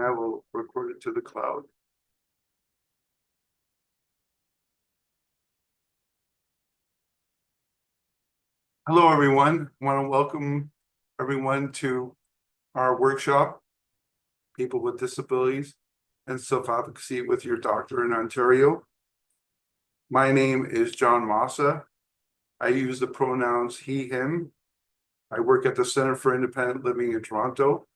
I will record it to the cloud. Hello, everyone. I want to welcome everyone to our workshop, People with Disabilities and Self-Advocacy with Your Doctor in Ontario. My name is John Massa. I use the pronouns he, him. I work at the Center for Independent Living in Toronto.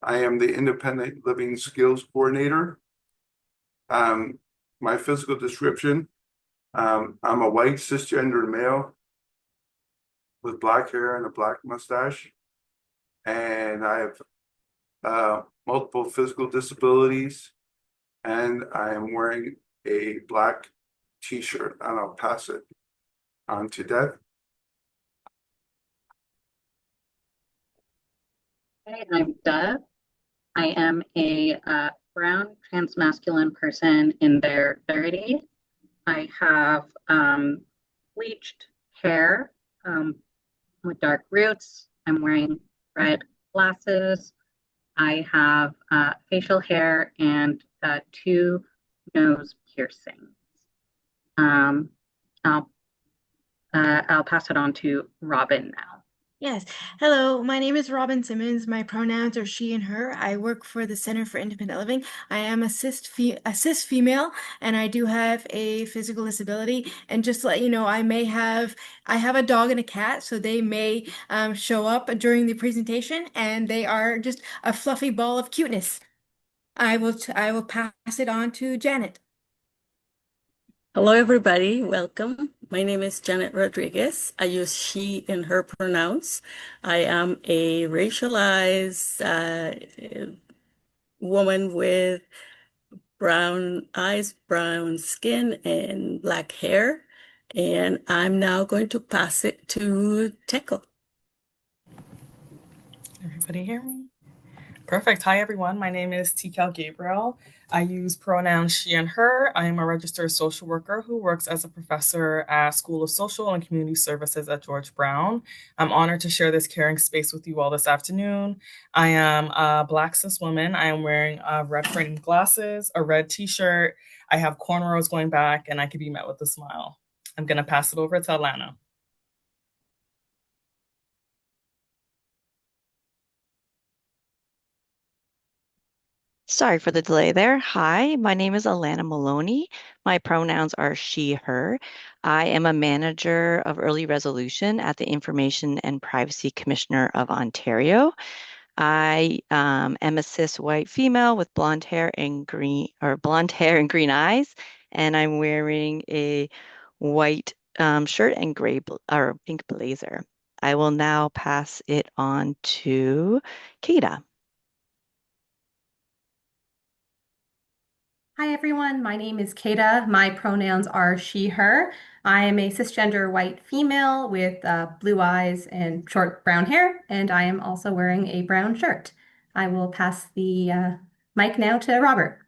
I am the Independent Living Skills Coordinator. My physical description, I'm a white cisgendered male with black hair and a black mustache. And I have multiple physical disabilities, and I am wearing a black t-shirt, and I'll pass it on to Deb. Hi, I'm Deb. I am a brown transmasculine person in their 30s. I have bleached hair with dark roots. I'm wearing red glasses. I have facial hair and 2 nose piercings. I'll pass it on to Robin now. Yes. Hello, my name is Robin Simmons. My pronouns are she and her. I work for the Center for Independent Living. I am a cis female, and I do have a physical disability. And just to let you know, I have a dog and a cat, so they may show up during the presentation, and they are just a fluffy ball of cuteness. I will pass it on to Janet. Hello, everybody. Welcome. My name is Janet Rodriguez. I use she and her pronouns. I am a racialized woman with brown eyes, brown skin, and black hair. And I'm now going to pass it to Teco. Everybody hear me? Perfect. Hi, everyone. My name is Tikel Gabriel. I use pronouns she and her. I am a registered social worker who works as a professor at School of Social and Community Services at George Brown. I'm honored to share this caring space with you all this afternoon. I am a Black cis woman. I am wearing red framed glasses, a red t-shirt. I have cornrows going back, and I can be met with a smile. I'm going to pass it over to Alana. Sorry for the delay there. Hi, my name is Alana Maloney. My pronouns are she, her. I am a manager of early resolution at the Information and Privacy Commissioner of Ontario. I am a cis white female with blonde hair and green green eyes, and I'm wearing a white shirt and or pink blazer. I will now pass it on to Kata. Hi, everyone. My name is Kata. My pronouns are she, her. I am a cisgender white female with blue eyes and short brown hair, and I am also wearing a brown shirt. I will pass the mic now to Robert.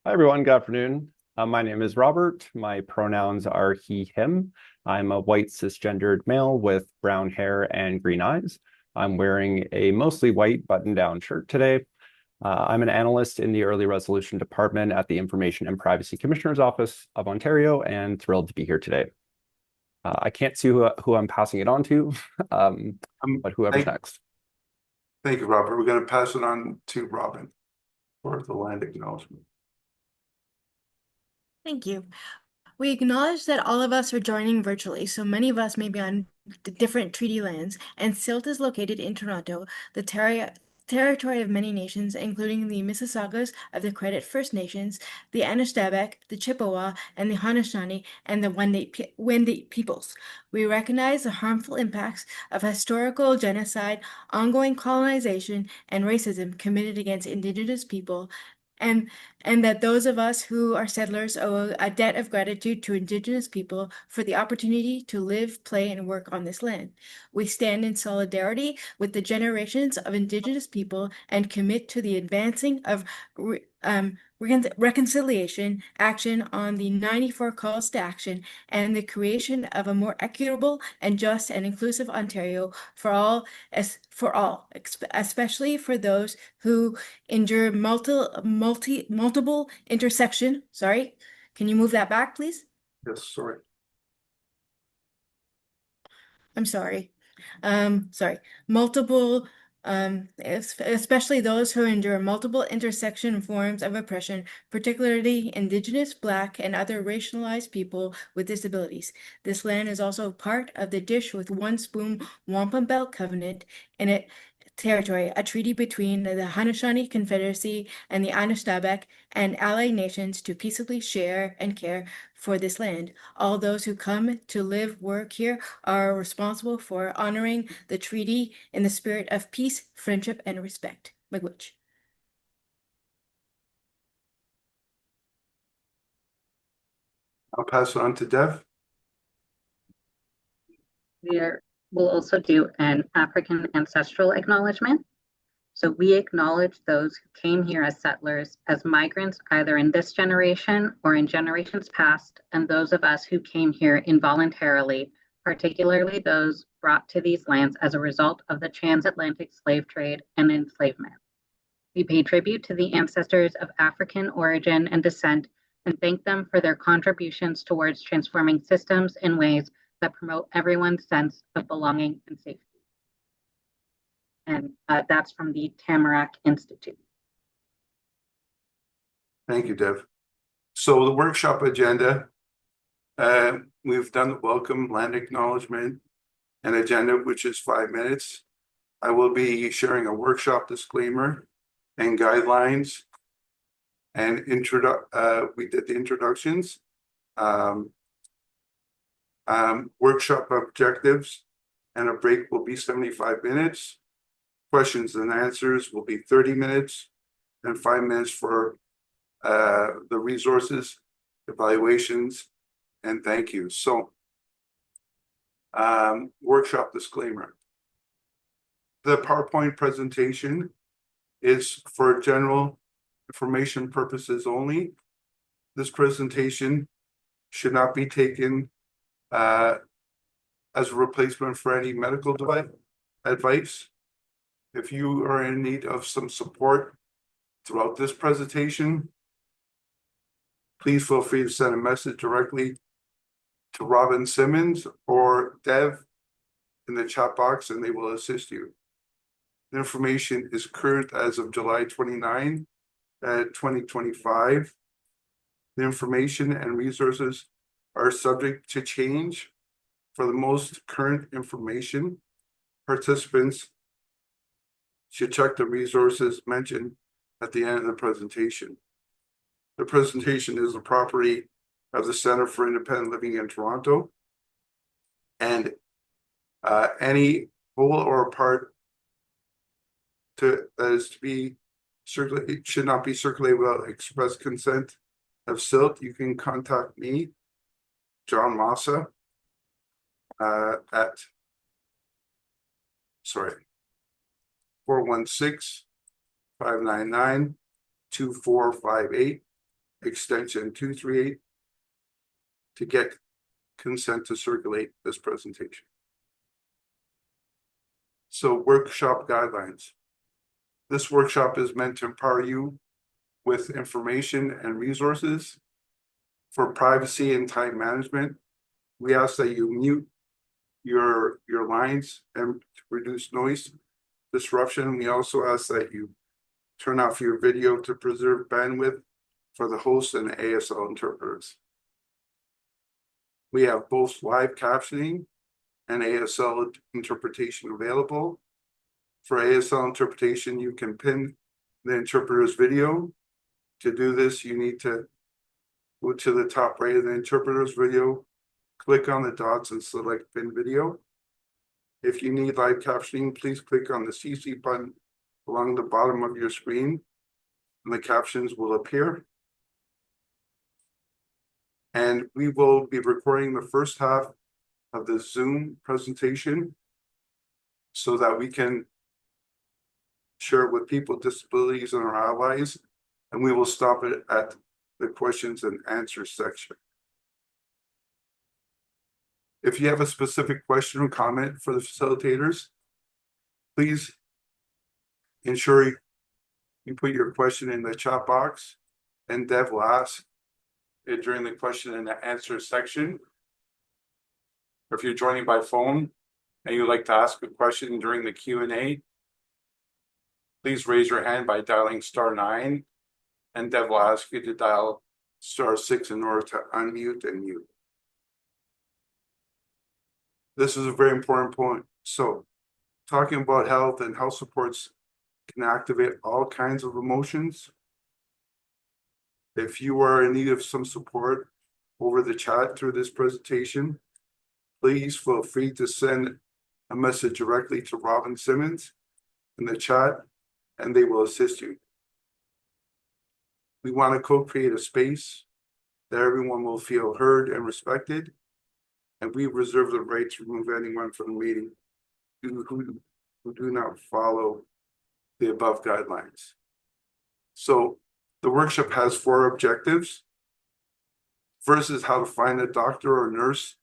Hi, everyone. Good afternoon. My name is Robert. My pronouns are he, him. I'm a white cisgendered male with brown hair and green eyes. I'm wearing a mostly white button-down shirt today. I'm an analyst in the Early Resolution Department at the Information and Privacy Commissioner's Office of Ontario, and thrilled to be here today. I can't see who I'm passing it on to, but whoever's next. Thank you, Robert. We're going to pass it on to Robin for the land acknowledgement. Thank you. We acknowledge that all of us are joining virtually, so many of us may be on different treaty lands, and CILT is located in Toronto, the territory of many nations, including the Mississaugas of the Credit First Nations, the Anishtabek, the Chippewa, and the Haudenosaunee, and the Wendat peoples. We recognize the harmful impacts of historical genocide, ongoing colonization, and racism committed against Indigenous people, and that those of us who are settlers owe a debt of gratitude to Indigenous people for the opportunity to live, play, and work on this land. We stand in solidarity with the generations of Indigenous people and commit to the advancing of reconciliation, action on the 94 calls to action, and the creation of a more equitable and just and inclusive Ontario for all, especially for those who endure multiple intersection. Sorry, can you move that back, please? Yes, sorry. I'm sorry. Sorry. Multiple, especially those who endure multiple intersection forms of oppression, particularly Indigenous, Black, and other racialized people with disabilities. This land is also part of the Dish with One Spoon Wampum Belt Covenant in it territory, a treaty between the Haudenosaunee Confederacy and the Anishinaabeg and allied nations to peaceably share and care for this land. All those who come to live, work here are responsible for honoring the treaty in the spirit of peace, friendship, and respect. Miigwech. I'll pass it on to Dev. We'll also do an African ancestral acknowledgement. So we acknowledge those who came here as settlers, as migrants, either in this generation or in generations past, and those of us who came here involuntarily, particularly those brought to these lands as a result of the transatlantic slave trade and enslavement. We pay tribute to the ancestors of African origin and descent and thank them for their contributions towards transforming systems in ways that promote everyone's sense of belonging and safety. And that's from the Tamarack Institute. Thank you, Dev. So the workshop agenda, we've done the welcome, land acknowledgement, and agenda, which is 5 minutes. I will be sharing a workshop disclaimer and guidelines. And we did the introductions. Workshop objectives and a break will be 75 minutes. Questions and answers will be 30 minutes and 5 minutes for the resources, evaluations, and thank you. So, workshop disclaimer. The PowerPoint presentation is for general information purposes only. This presentation should not be taken as a replacement for any medical advice. If you are in need of some support throughout this presentation, please feel free to send a message directly to Robin Simmons or Dev in the chat box and they will assist you. The information is current as of July 29, 2025. The information and resources are subject to change. For the most current information, participants should check the resources mentioned at the end of the presentation. The presentation is the property of the Center for Independent Living in Toronto, and any whole or part that is to be circulated should not be circulated without express consent of CILT. You can contact me, John Massa, at 416-599-2458, extension 238, to get consent to circulate this presentation. So, workshop guidelines. This workshop is meant to empower you with information and resources for privacy and time management. We ask that you mute your lines and to reduce noise disruption. We also ask that you turn off your video to preserve bandwidth for the host and ASL interpreters. We have both live captioning and ASL interpretation available. For ASL interpretation, you can pin the interpreter's video. To do this, you need to go to the top right of the interpreter's video, click on the dots and select pin video. If you need live captioning, please click on the CC button along the bottom of your screen and the captions will appear. And we will be recording the first half of the Zoom presentation so that we can share it with people with disabilities and our allies and we will stop it at the questions and answers section. If you have a specific question or comment for the facilitators, please ensure you put your question in the chat box, and Dev will ask it during the question and answer section. Or if you're joining by phone and you'd like to ask a question during the Q&A, please raise your hand by dialing *9, and Dev will ask you to dial *6 in order to unmute and mute. This is a very important point. So, talking about health and health supports can activate all kinds of emotions. If you are in need of some support over the chat through this presentation, please feel free to send a message directly to Robin Simmons in the chat, and they will assist you. We want to co-create a space that everyone will feel heard and respected, and we reserve the right to remove anyone from the meeting who do not follow the above guidelines. So the workshop has 4 objectives. First is how to find a doctor or nurse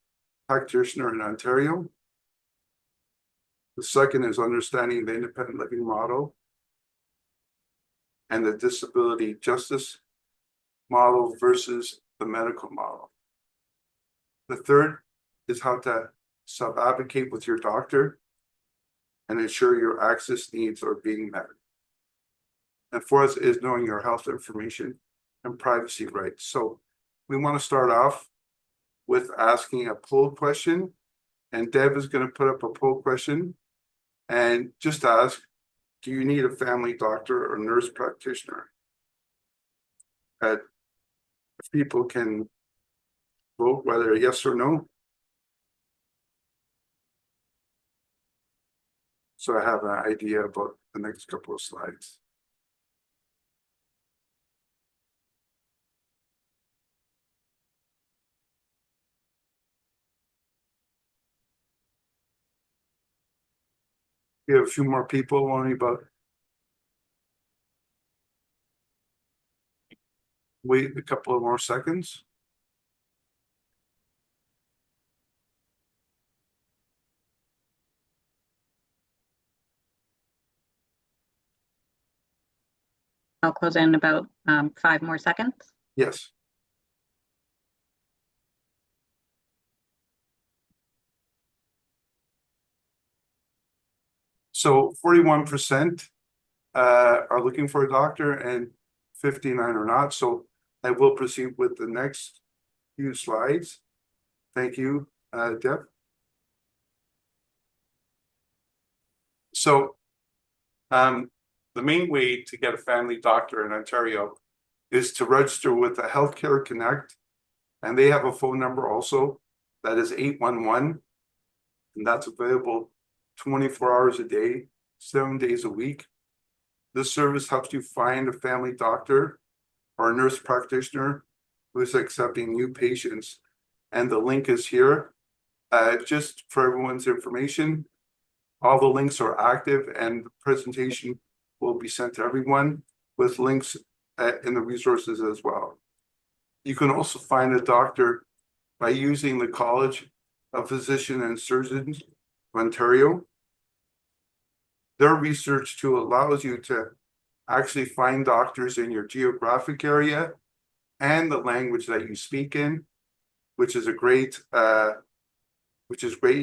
practitioner in Ontario. The second is understanding the independent living model and the disability justice model versus the medical model. The third is how to self-advocate with your doctor and ensure your access needs are being met. And fourth is knowing your health information and privacy rights. So we want to start off with asking a poll question, and Deb is going to put up a poll question and just ask, do you need a family doctor or nurse practitioner? If people can vote whether yes or no. So I have an idea about the next couple of slides. We have a few more people, only about wait a couple of more seconds. I'll close in about 5 more seconds. Yes. So 41% are looking for a doctor and 59 are not. So I will proceed with the next few slides. Thank you, Deb. So the main way to get a family doctor in Ontario is to register with the Healthcare Connect, and they have a phone number also that is 811, and that's available 24 hours a day, 7 days a week. This service helps you find a family doctor or a nurse practitioner who is accepting new patients, and the link is here. Just for everyone's information, all the links are active, and the presentation will be sent to everyone with links in the resources as well. You can also find a doctor by using the College of Physicians and Surgeons of Ontario. Their research tool allows you to actually find doctors in your geographic area and the language that you speak in, which is great. You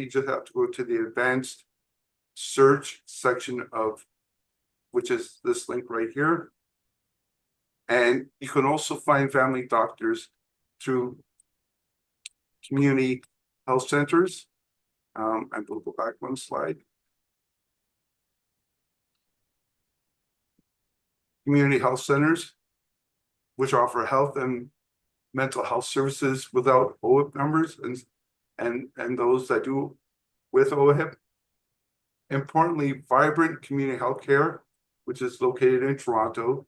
just have to go to the advanced search section of, which is this link right here. And you can also find family doctors through community health centers. And we'll go back one slide. Community health centers, which offer health and mental health services without OHIP numbers, and those that do with OHIP. Importantly, Vibrant Community Healthcare, which is located in Toronto,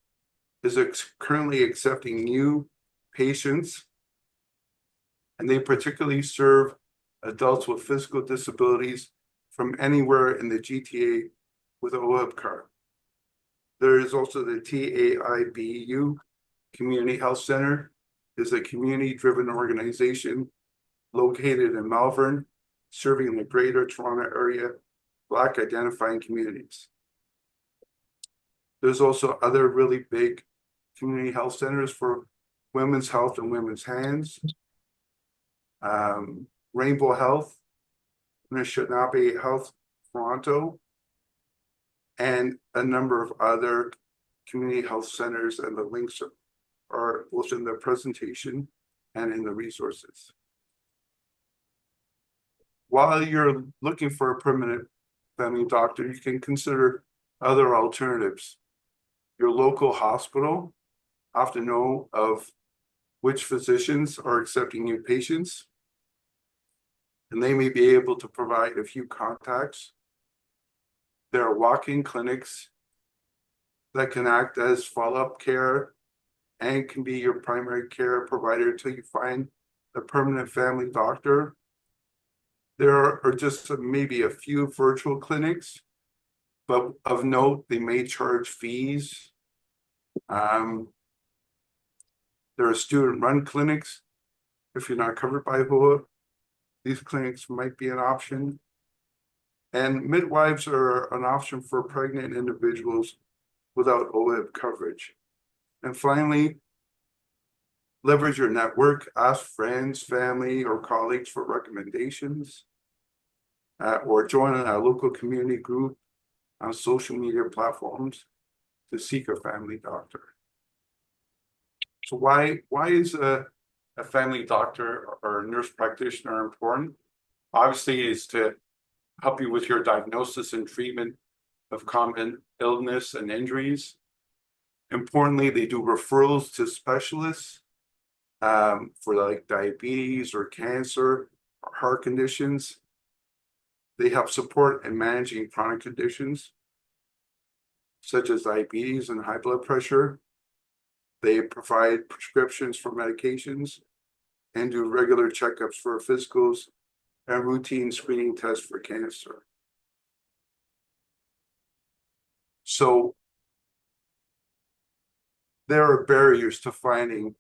is currently accepting new patients, and they particularly serve adults with physical disabilities from anywhere in the GTA with a OHIP card. There is also the TAIBU Community Health Center is a community-driven organization located in Malvern, serving the Greater Toronto Area Black identifying communities. There's also other really big community health centers for women's health and women's hands. Rainbow Health, Anishinaabe Health Toronto, and a number of other community health centers, and the links are both in the presentation and in the resources. While you're looking for a permanent family doctor, you can consider other alternatives. Your local hospital often know of which physicians are accepting new patients, and they may be able to provide a few contacts. There are walk-in clinics that can act as follow-up care and can be your primary care provider until you find a permanent family doctor. There are just maybe a few virtual clinics, but of note, they may charge fees. There are student-run clinics. If you're not covered by HOA, these clinics might be an option. And midwives are an option for pregnant individuals without OLIV coverage. And finally, leverage your network, ask friends, family, or colleagues for recommendations, or join a local community group on social media platforms to seek a family doctor. So why is a family doctor or a nurse practitioner important? Obviously, is to help you with your diagnosis and treatment of common illness and injuries. Importantly, they do referrals to specialists for like diabetes or cancer or heart conditions. They help support in managing chronic conditions such as diabetes and high blood pressure. They provide prescriptions for medications and do regular checkups for physicals and routine screening tests for cancer. So there are barriers to finding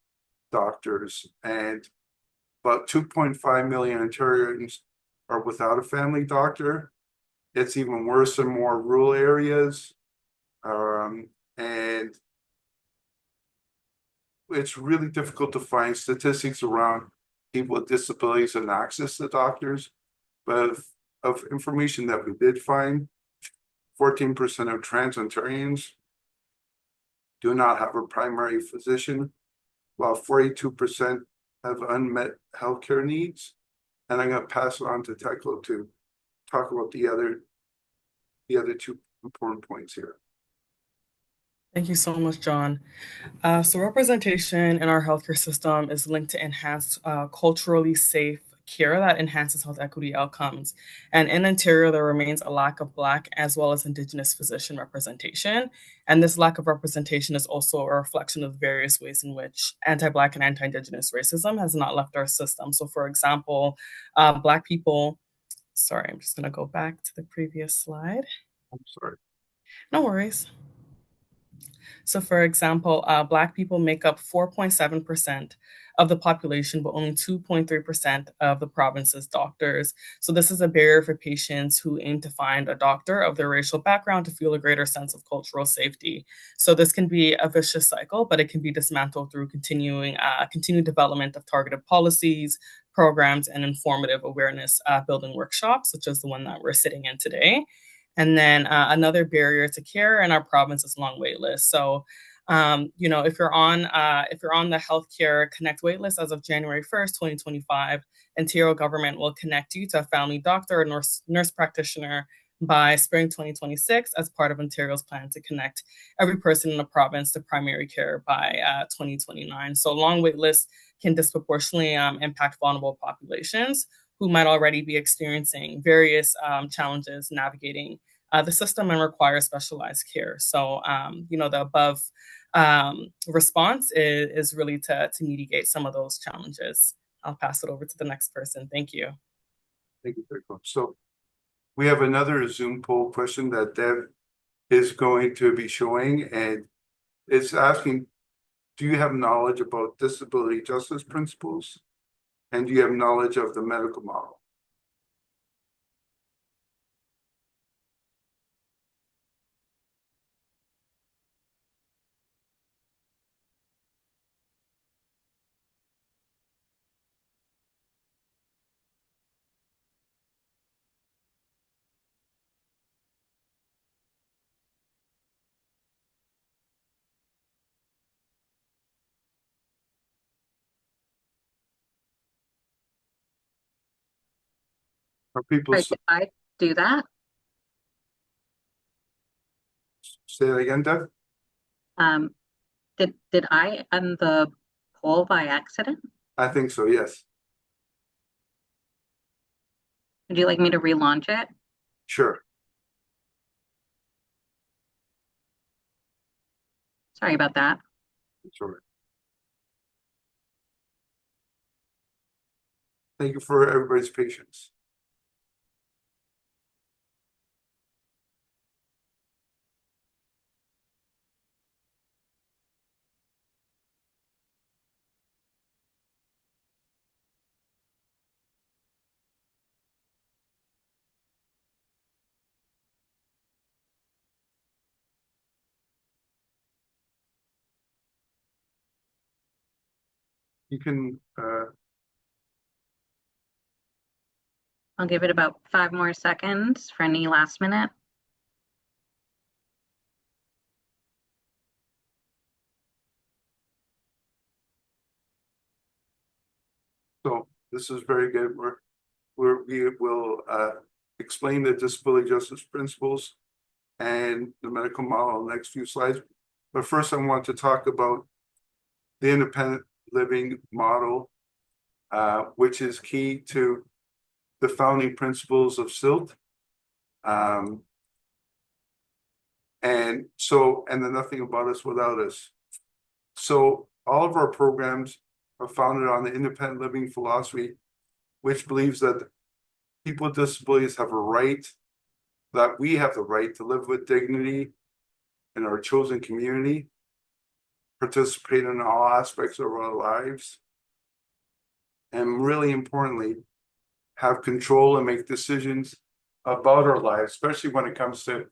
doctors, and about 2.5 million Ontarians are without a family doctor. It's even worse in more rural areas. And it's really difficult to find statistics around people with disabilities and access to doctors. But of information that we did find, 14% of trans Ontarians do not have a primary physician, while 42% have unmet healthcare needs. And I'm going to pass it on to Tekla to talk about the other two important points here. Thank you so much, John. So representation in our healthcare system is linked to enhanced culturally safe care that enhances health equity outcomes. And in Ontario, there remains a lack of Black as well as Indigenous physician representation. And this lack of representation is also a reflection of various ways in which anti-Black and anti-Indigenous racism has not left our system. So for example, Black people, sorry, I'm just gonna go back to the previous slide. I'm sorry. No worries. So for example, Black people make up 4.7% of the population, but only 2.3% of the province's doctors. So this is a barrier for patients who aim to find a doctor of their racial background to feel a greater sense of cultural safety. So this can be a vicious cycle, but it can be dismantled through continued development of targeted policies, programs, and informative awareness building workshops, such as the one that we're sitting in today. And then another barrier to care in our province is long wait lists. So, if you're on the Healthcare Connect waitlist as of January 1st, 2025, Ontario government will connect you to a family doctor or nurse practitioner by spring 2026 as part of Ontario's plan to connect every person in the province to primary care by 2029. So long wait lists can disproportionately impact vulnerable populations who might already be experiencing various challenges navigating the system and require specialized care. So, the above response is really to mitigate some of those challenges. I'll pass it over to the next person. Thank you. Thank you very much. So we have another Zoom poll question that Deb is going to be showing, and it's asking do you have knowledge about disability justice principles? And do you have knowledge of the medical model? Are people Right, did I do that? say that again, Deb? Um, did I end the poll by accident? I think so, yes. Would you like me to relaunch it? Sure. Sorry about that. Sure. Thank you for everybody's patience. You can, I'll give it about 5 more seconds for any last minute. so this is very good. We will explain the disability justice principles and the medical model in the next few slides. But first, I want to talk about the independent living model, which is key to the founding principles of CILT. And then nothing about us without us. So all of our programs are founded on the independent living philosophy, which believes that people with disabilities have a right, that we have the right to live with dignity in our chosen community, participate in all aspects of our lives, and really importantly, have control and make decisions about our lives, especially when it comes to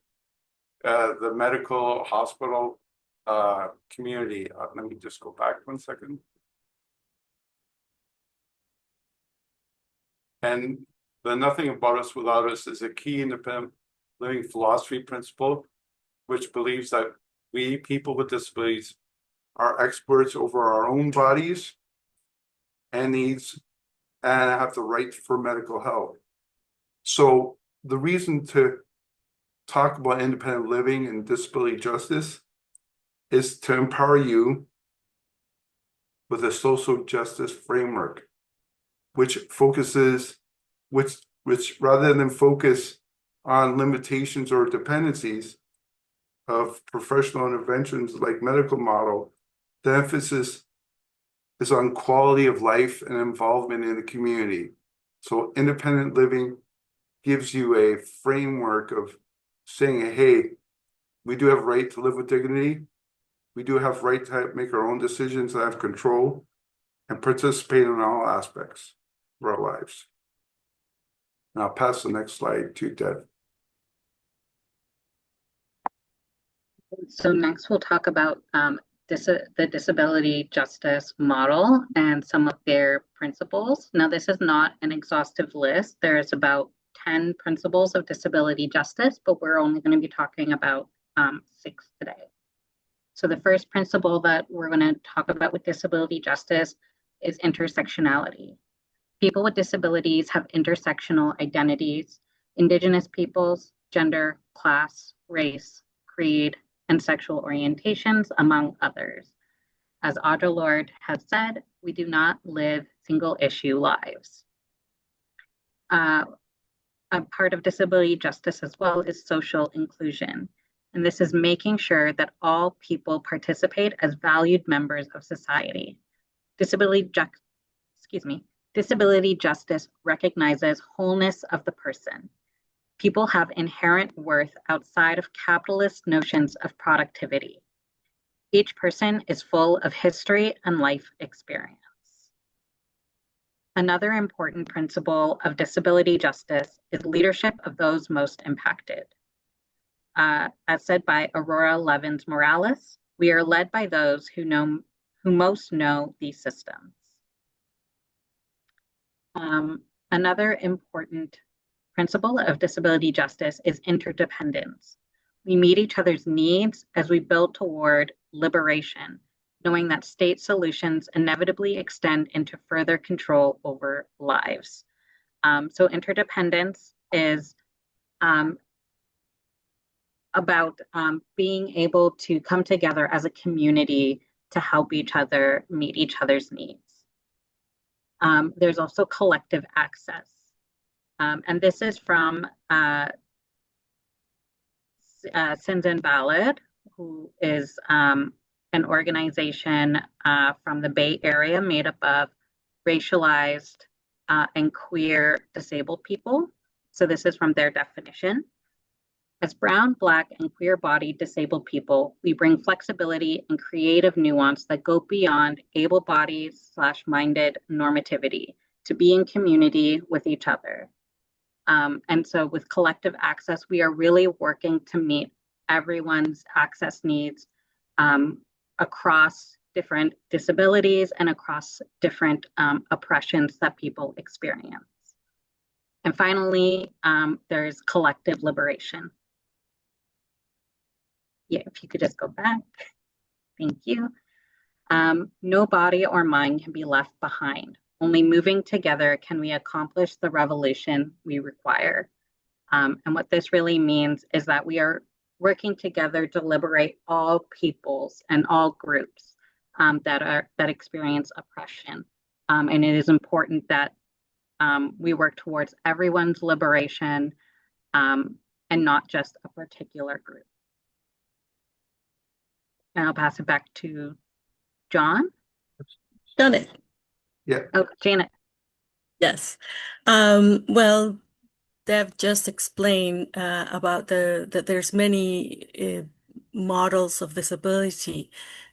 the medical hospital community. Let me just go back 1 second. And the nothing about us without us is a key independent living philosophy principle, which believes that we, people with disabilities, are experts over our own bodies and needs and have the right for medical help. So the reason to talk about independent living and disability justice is to empower you with a social justice framework, which focuses, which rather than focus on limitations or dependencies of professional interventions like medical model, the emphasis is on quality of life and involvement in the community. So independent living gives you a framework of saying, hey, we do have a right to live with dignity. We do have right to make our own decisions and have control and participate in all aspects of our lives. And I'll pass the next slide to Deb. So next we'll talk about the disability justice model and some of their principles. Now, this is not an exhaustive list. There's about 10 principles of disability justice, but we're only going to be talking about 6 today. So the first principle that we're going to talk about with disability justice is intersectionality. People with disabilities have intersectional identities, Indigenous peoples, gender, class, race, creed, and sexual orientations, among others. As Audre Lorde has said, we do not live single issue lives. A part of disability justice as well is social inclusion. And this is making sure that all people participate as valued members of society. Disability justice recognizes wholeness of the person. People have inherent worth outside of capitalist notions of productivity. Each person is full of history and life experience. Another important principle of disability justice is leadership of those most impacted. As said by Aurora Levins Morales, we are led by those who most know these systems. Another important principle of disability justice is interdependence. We meet each other's needs as we build toward liberation, knowing that state solutions inevitably extend into further control over lives. So interdependence is about being able to come together as a community to help each other meet each other's needs. There's also collective access. And this is from Sins Invalid, who is an organization from the Bay Area made up of racialized and queer disabled people. So this is from their definition. As brown, Black, and queer-bodied disabled people, we bring flexibility and creative nuance that go beyond able-bodied/minded normativity to be in community with each other. And so with collective access, we are really working to meet everyone's access needs across different disabilities and across different oppressions that people experience. And finally, there's collective liberation. Yeah, if you could just go back. Thank you. No body or mind can be left behind. Only moving together can we accomplish the revolution we require. And what this really means is that we are working together to liberate all peoples and all groups that experience oppression. And it is important that we work towards everyone's liberation and not just a particular group. And I'll pass it back to John. Janet. Yeah. Oh, Janet. Yes. Well, Deb just explained about that there's many models of disability,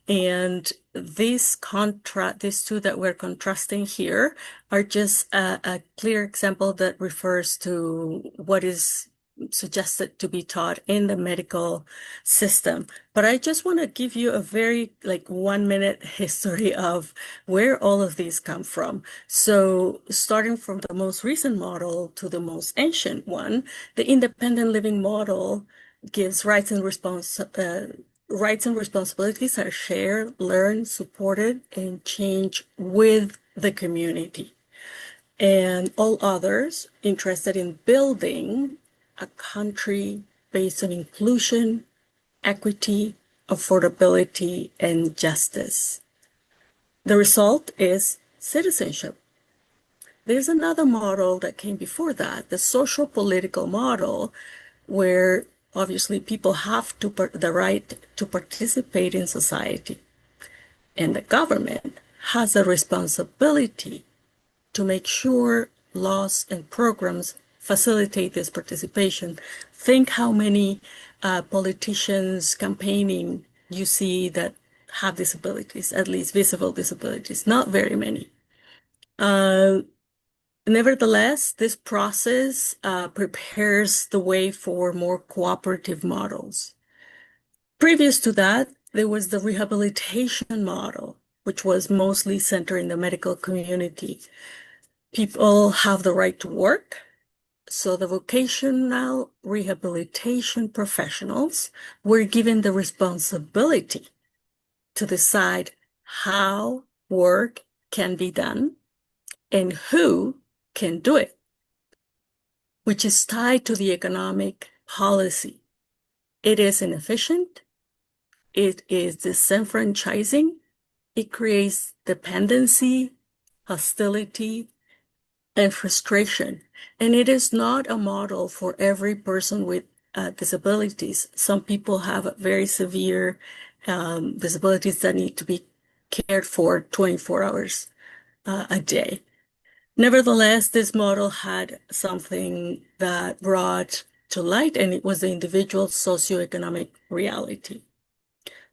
and these two that we're contrasting here are just a clear example that refers to what is suggested to be taught in the medical system. But I just want to give you a very 1 minute history of where all of these come from. So starting from the most recent model to the most ancient one, the independent living model gives rights and responsibilities are shared, learned, supported, and changed with the community. And all others interested in building a country based on inclusion, equity, affordability, and justice. The result is citizenship. There's another model that came before that, the social political model, where obviously people have the right to participate in society. And the government has a responsibility to make sure laws and programs facilitate this participation. Think how many politicians campaigning you see that have disabilities, at least visible disabilities, not very many. Nevertheless, this process prepares the way for more cooperative models. Previous to that, there was the rehabilitation model, which was mostly centered in the medical community. People have the right to work, so the vocational rehabilitation professionals were given the responsibility to decide how work can be done and who can do it, which is tied to the economic policy. It is inefficient. It is disenfranchising. It creates dependency, hostility, and frustration. And it is not a model for every person with disabilities. Some people have very severe disabilities that need to be cared for 24 hours a day. Nevertheless, this model had something that brought to light, and it was the individual's socioeconomic reality.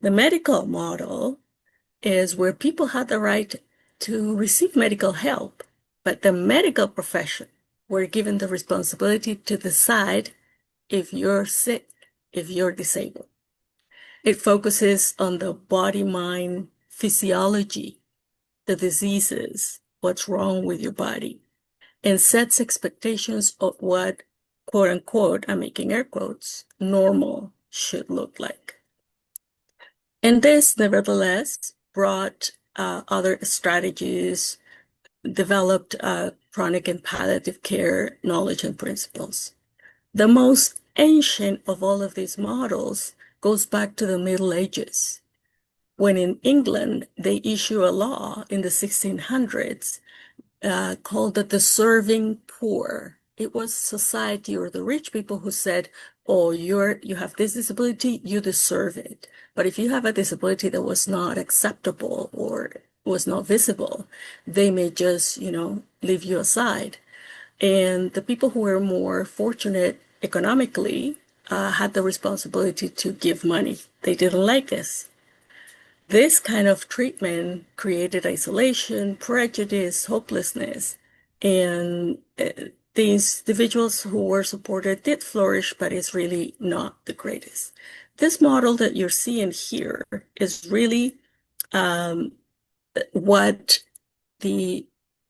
The medical model is where people had the right to receive medical help, but the medical profession were given the responsibility to decide if you're sick, if you're disabled. It focuses on the body-mind physiology, the diseases, what's wrong with your body, and sets expectations of what, quote unquote, I'm making air quotes, normal should look like. And this, nevertheless, brought other strategies, developed chronic and palliative care knowledge and principles. The most ancient of all of these models goes back to the Middle Ages, when in England they issue a law in the 1600s called the deserving poor. It was society or the rich people who said, oh, you have this disability, you deserve it. But if you have a disability that was not acceptable or was not visible, they may just, leave you aside. And the people who were more fortunate economically had the responsibility to give money. They didn't like this. This kind of treatment created isolation, prejudice, hopelessness, and these individuals who were supported did flourish, but it's really not the greatest. This model that you're seeing here is really what the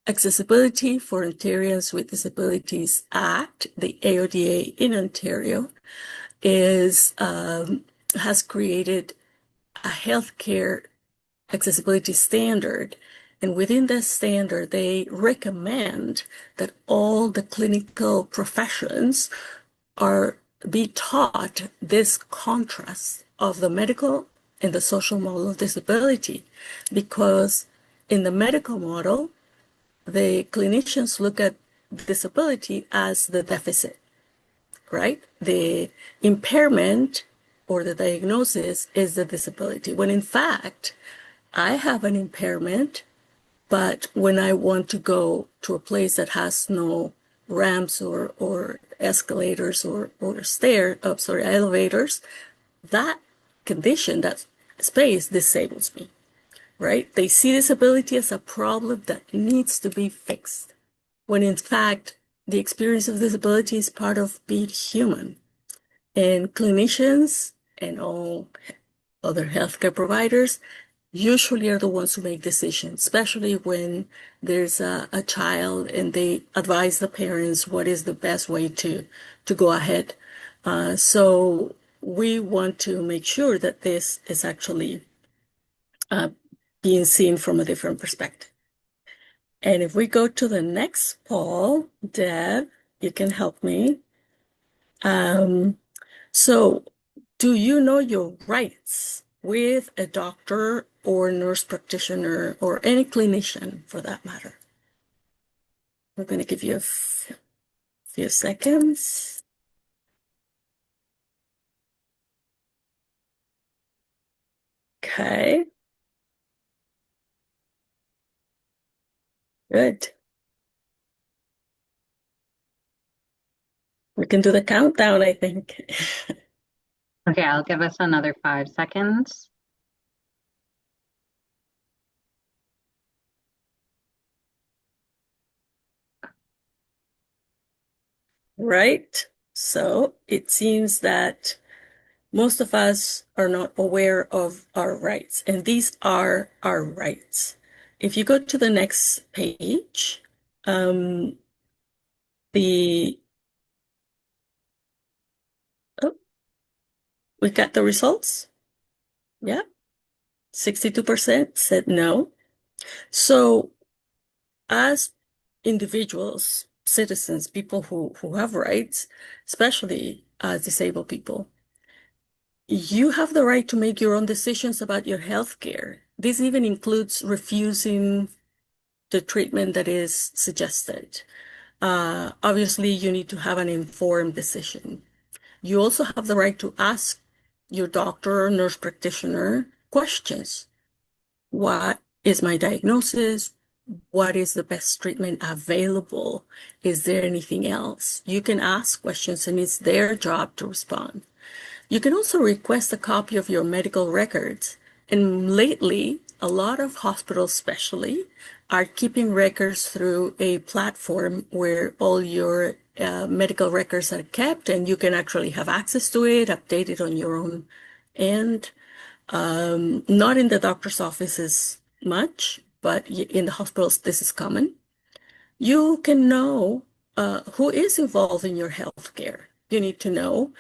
Accessibility for Ontarians with Disabilities Act, the AODA in Ontario, has created a healthcare accessibility standard. And within that standard, they recommend that all the clinical professions be taught this contrast of the medical and the social model of disability, because in the medical model, the clinicians look at disability as the deficit, right? The impairment or the diagnosis is the disability, when in fact, I have an impairment, but when I want to go to a place that has no ramps or escalators or elevators, that condition, that space disables me, right? They see disability as a problem that needs to be fixed, when in fact, the experience of disability is part of being human. And clinicians and all other healthcare providers usually are the ones who make decisions, especially when there's a child and they advise the parents what is the best way to go ahead. So we want to make sure that this is actually being seen from a different perspective. And if we go to the next poll, Deb, you can help me. So do you know your rights with a doctor or nurse practitioner or any clinician for that matter? We're going to give you a few seconds. Okay. Good. We can do the countdown, I think. Okay, I'll give us another 5 seconds. Right. So it seems that most of us are not aware of our rights, and these are our rights. If you go to the next page, we got the results. Yeah. 62% said no. So as individuals, citizens, people who have rights, especially disabled people, you have the right to make your own decisions about your health care. This even includes refusing the treatment that is suggested. Obviously, you need to have an informed decision. You also have the right to ask your doctor or nurse practitioner questions. What is my diagnosis? What is the best treatment available? Is there anything else? You can ask questions and it's their job to respond. You can also request a copy of your medical records. And lately, a lot of hospitals, especially, are keeping records through a platform where all your medical records are kept, and you can actually have access to it, update it on your own end. Not in the doctor's offices much, but in the hospitals, this is common. You can know who is involved in your healthcare. You need to know,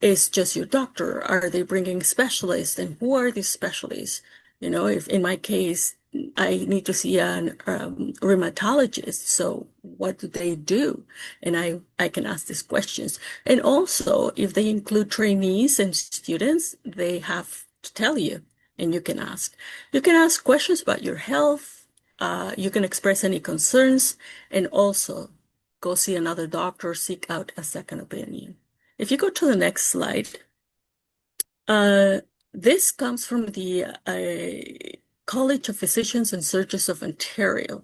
is just your doctor? Are they bringing specialists? And who are these specialists? You know, if in my case, I need to see an rheumatologist. So what do they do? And I can ask these questions. And also, if they include trainees and students, they have to tell you, and you can ask. You can ask questions about your health. You can express any concerns, and also go see another doctor, seek out a second opinion. If you go to the next slide, this comes from the College of Physicians and Surgeons of Ontario.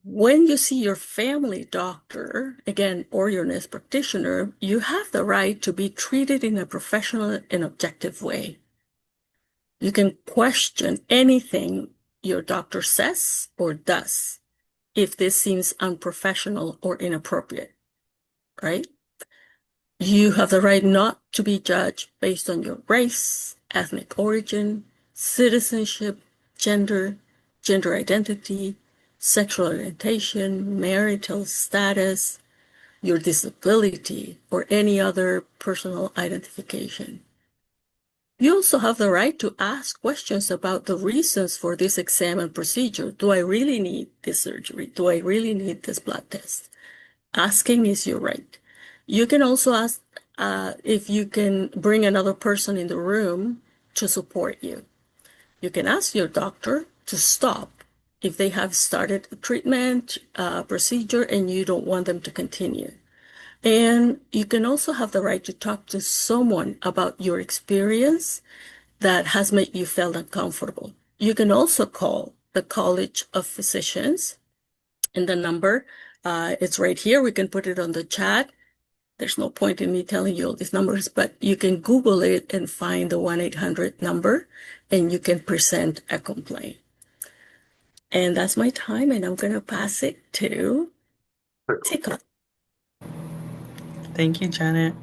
When you see your family doctor, again, or your nurse practitioner, you have the right to be treated in a professional and objective way. You can question anything your doctor says or does if this seems unprofessional or inappropriate, right? You have the right not to be judged based on your race, ethnic origin, citizenship, gender identity, sexual orientation, marital status, your disability, or any other personal identification. You also have the right to ask questions about the reasons for this exam and procedure. Do I really need this surgery? Do I really need this blood test? Asking is your right. You can also ask if you can bring another person in the room to support you. You can ask your doctor to stop if they have started a treatment procedure and you don't want them to continue. And you can also have the right to talk to someone about your experience that has made you feel uncomfortable. You can also call the College of Physicians, and the number, it's right here. We can put it on the chat. There's no point in me telling you all these numbers, but you can Google it and find the 1-800 number, and you can present a complaint. And that's my time, and I'm going to pass it to Tika. Thank you, Janet.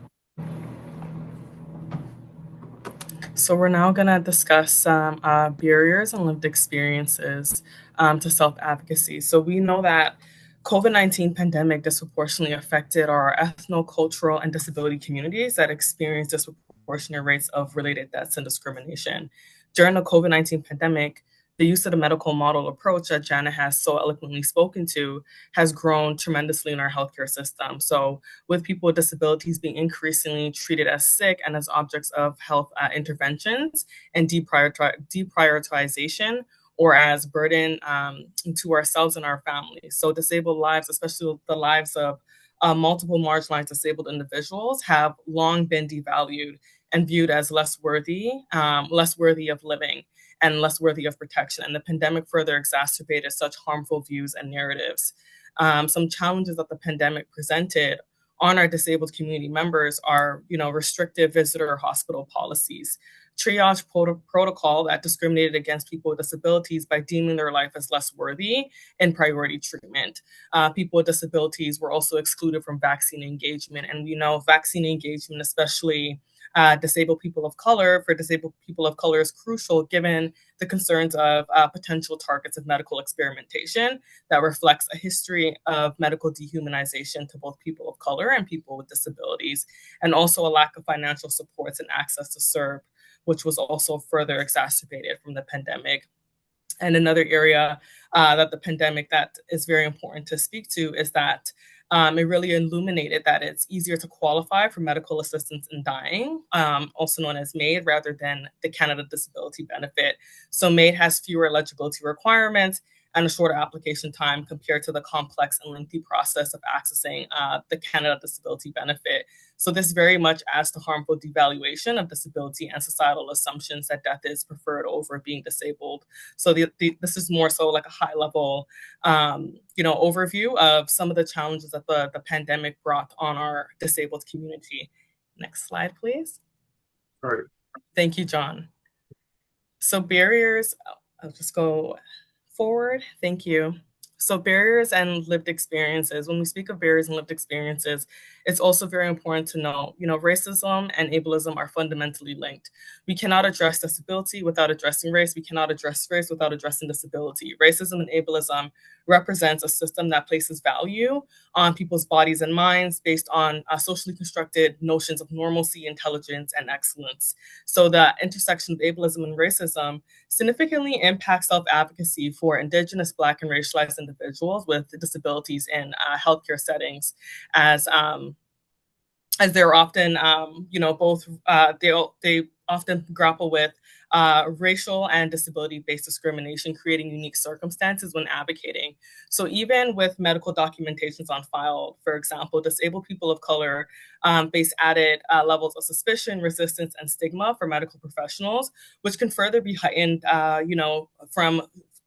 So we're now going to discuss some barriers and lived experiences to self-advocacy. So we know that COVID-19 pandemic disproportionately affected our ethno-cultural and disability communities that experience disproportionate rates of related deaths and discrimination. During the COVID-19 pandemic, the use of the medical model approach that Jana has so eloquently spoken to has grown tremendously in our healthcare system. So with people with disabilities being increasingly treated as sick and as objects of health interventions and deprioritization, or as burden to ourselves and our families. So disabled lives, especially the lives of multiple marginalized disabled individuals, have long been devalued and viewed as less worthy of living and less worthy of protection. And the pandemic further exacerbated such harmful views and narratives. Some challenges that the pandemic presented on our disabled community members are, restrictive visitor hospital policies, triage protocol that discriminated against people with disabilities by deeming their life as less worthy and priority treatment. People with disabilities were also excluded from vaccine engagement. And we know vaccine engagement, especially disabled people of color, for disabled people of color is crucial given the concerns of potential targets of medical experimentation that reflects a history of medical dehumanization to both people of color and people with disabilities, and also a lack of financial supports and access to serve, which was also further exacerbated from the pandemic. And another area that the pandemic that is very important to speak to is that it really illuminated that it's easier to qualify for medical assistance in dying, also known as MAID, rather than the Canada Disability Benefit. So MAID has fewer eligibility requirements and a shorter application time compared to the complex and lengthy process of accessing the Canada Disability Benefit. So this very much adds to harmful devaluation of disability and societal assumptions that death is preferred over being disabled. So this is more so like a high level, overview of some of the challenges that the pandemic brought on our disabled community. Next slide, please. All right. Thank you, John. So barriers, I'll just go forward. Thank you. So barriers and lived experiences. When we speak of barriers and lived experiences, it's also very important to know, racism and ableism are fundamentally linked. We cannot address disability without addressing race. We cannot address race without addressing disability. Racism and ableism represents a system that places value on people's bodies and minds based on socially constructed notions of normalcy, intelligence, and excellence. So the intersection of ableism and racism significantly impacts self-advocacy for Indigenous, Black, and racialized individuals with disabilities in healthcare settings, as they're often, both they often grapple with racial and disability-based discrimination, creating unique circumstances when advocating. So even with medical documentations on file, for example, disabled people of color face added levels of suspicion, resistance, and stigma for medical professionals, which can further be heightened,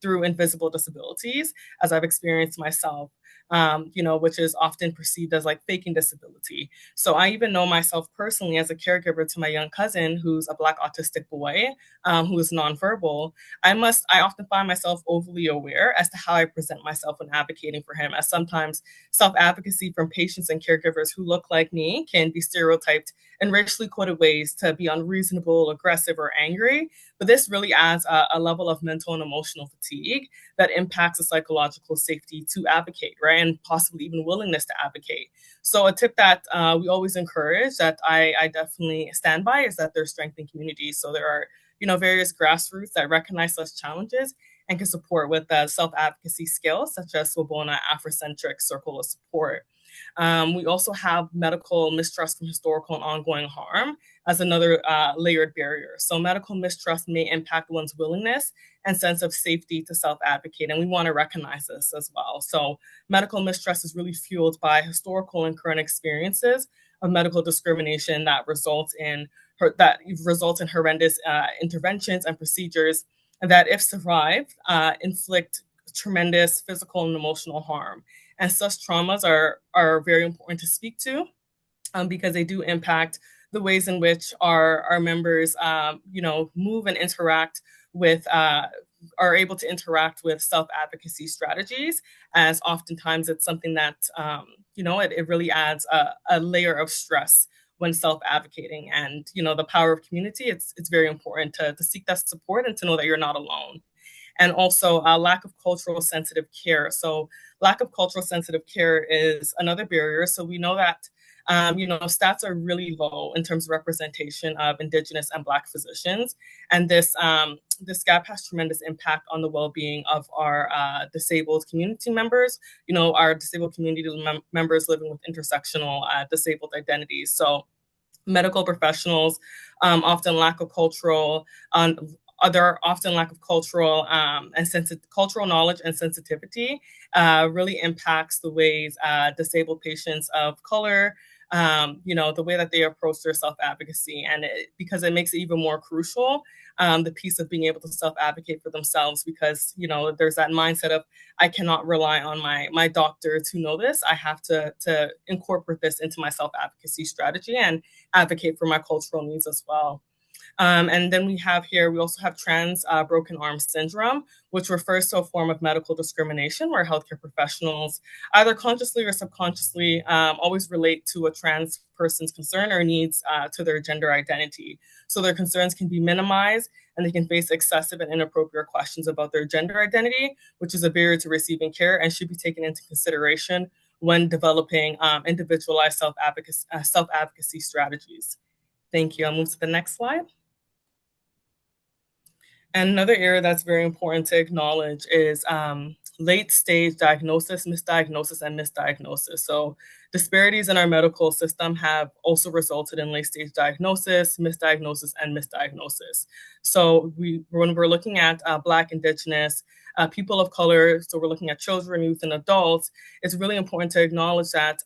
through invisible disabilities, as I've experienced myself. Which is often perceived as like faking disability. So I even know myself personally as a caregiver to my young cousin who's a Black autistic boy, who is nonverbal. I often find myself overly aware as to how I present myself when advocating for him, as sometimes self-advocacy from patients and caregivers who look like me can be stereotyped in racially coded ways to be unreasonable, aggressive, or angry. But this really adds a level of mental and emotional fatigue that impacts the psychological safety to advocate, right? And possibly even willingness to advocate. So a tip that we always encourage, that I definitely stand by, is that there's strength in communities. So there are, various grassroots that recognize such challenges and can support with self-advocacy skills, such as Swabona Afrocentric Circle of Support. We also have medical mistrust from historical and ongoing harm as another layered barrier. So medical mistrust may impact one's willingness and sense of safety to self-advocate, and we want to recognize this as well. So medical mistrust is really fueled by historical and current experiences of medical discrimination that results in horrendous interventions and procedures that, if survived, inflict tremendous physical and emotional harm. And such traumas are very important to speak to, because they do impact the ways in which our members, move and interact with, are able to interact with self-advocacy strategies, as oftentimes it's something that, it really adds a layer of stress when self-advocating. And, the power of community, it's very important to seek that support and to know that you're not alone. And also a lack of cultural sensitive care. So lack of cultural sensitive care is another barrier. So we know that, stats are really low in terms of representation of Indigenous and Black physicians. And this gap has tremendous impact on the well-being of our disabled community members, our disabled community members living with intersectional disabled identities. So medical professionals often lack of cultural cultural cultural knowledge and sensitivity, really impacts the ways disabled patients of color, the way that they approach their self-advocacy. And because it makes it even more crucial, the piece of being able to self-advocate for themselves, because, there's that mindset of, I cannot rely on my doctor to know this. I have to incorporate this into my self-advocacy strategy and advocate for my cultural needs as well. And then we also have trans broken arm syndrome, which refers to a form of medical discrimination where healthcare professionals, either consciously or subconsciously, always relate to a trans person's concern or needs to their gender identity. So their concerns can be minimized, and they can face excessive and inappropriate questions about their gender identity, which is a barrier to receiving care and should be taken into consideration when developing individualized self-advocacy strategies. Thank you. I'll move to the next slide. And another area that's very important to acknowledge is late stage diagnosis, misdiagnosis, and misdiagnosis. So disparities in our medical system have also resulted in late stage diagnosis, misdiagnosis, and misdiagnosis. So when we're looking at Black, Indigenous, people of color, so we're looking at children, youth, and adults, it's really important to acknowledge that,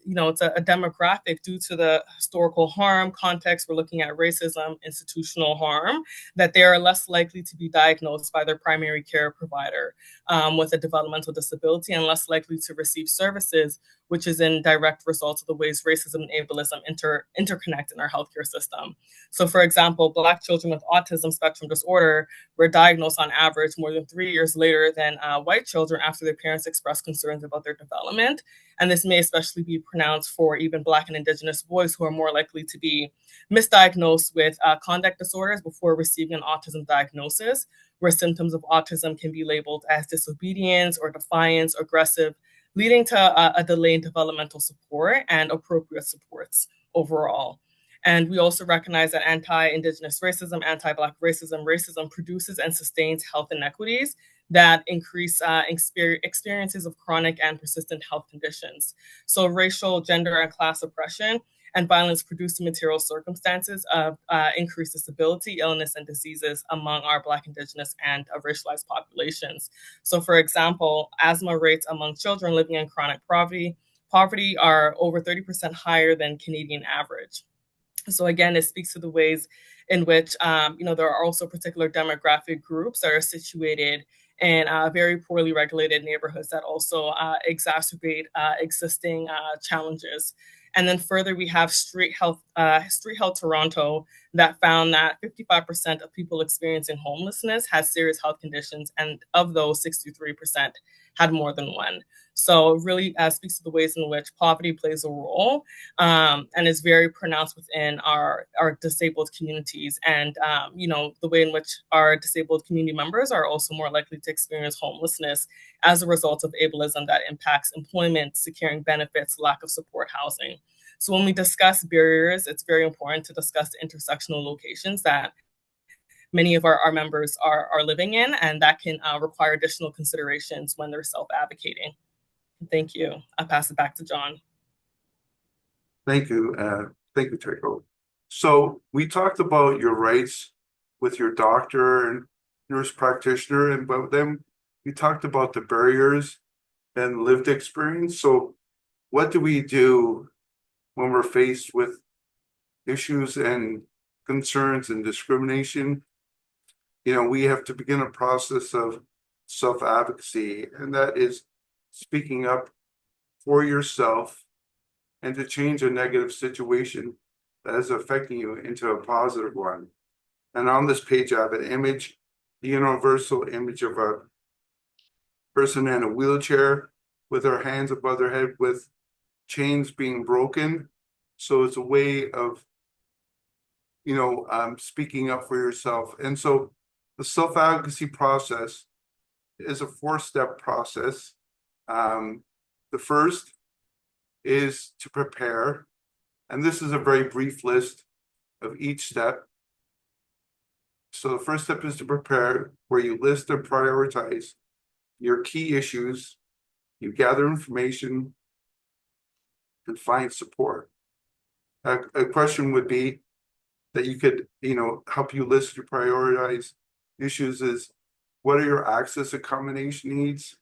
it's a demographic due to the historical harm context. We're looking at racism, institutional harm, that they are less likely to be diagnosed by their primary care provider with a developmental disability and less likely to receive services, which is in direct result of the ways racism and ableism interconnect in our healthcare system. So, for example, Black children with autism spectrum disorder were diagnosed on average more than 3 years later than white children after their parents expressed concerns about their development. And this may especially be pronounced for even Black and Indigenous boys, who are more likely to be misdiagnosed with conduct disorders before receiving an autism diagnosis, where symptoms of autism can be labeled as disobedience or defiance, aggressive, leading to a delay in developmental support and appropriate supports overall. And we also recognize that anti-Indigenous racism, anti-Black racism produces and sustains health inequities that increase experiences of chronic and persistent health conditions. So racial, gender, and class oppression and violence produce material circumstances of increased disability, illness, and diseases among our Black, Indigenous, and racialized populations. So, for example, asthma rates among children living in chronic poverty are over 30% higher than Canadian average. So again, it speaks to the ways in which, there are also particular demographic groups that are situated in very poorly regulated neighborhoods that also exacerbate existing challenges. And then further, we have Street Health Toronto that found that 55% of people experiencing homelessness had serious health conditions, and of those, 63% had more than one. So it really speaks to the ways in which poverty plays a role and is very pronounced within our disabled communities. And, the way in which our disabled community members are also more likely to experience homelessness as a result of ableism that impacts employment, securing benefits, lack of support housing. So when we discuss barriers, it's very important to discuss the intersectional locations that many of our members are living in, and that can require additional considerations when they're self-advocating. Thank you. I'll pass it back to John. Thank you. Thank you, Trico. So we talked about your rights with your doctor and nurse practitioner, but then we talked about the barriers and lived experience. So what do we do when we're faced with issues and concerns and discrimination? We have to begin a process of self-advocacy, and that is speaking up for yourself and to change a negative situation that is affecting you into a positive one. And on this page, I have an image, the universal image of a person in a wheelchair with their hands above their head with chains being broken. So it's a way of, speaking up for yourself. And so the self-advocacy process is a 4-step process. The first is to prepare, and this is a very brief list of each step. So the first step is to prepare, where you list and prioritize your key issues, you gather information, and find support. A question would be that you could, help you list your prioritize issues is, what are your access accommodation needs?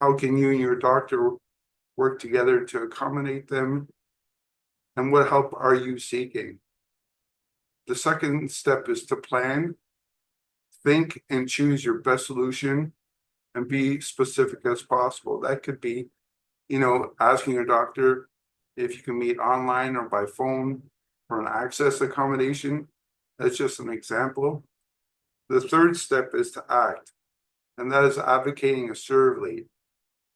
How can you and your doctor work together to accommodate them? And what help are you seeking? The second step is to plan, think, and choose your best solution, and be specific as possible. That could be, asking your doctor if you can meet online or by phone for an access accommodation. That's just an example. The third step is to act, and that is advocating assertively.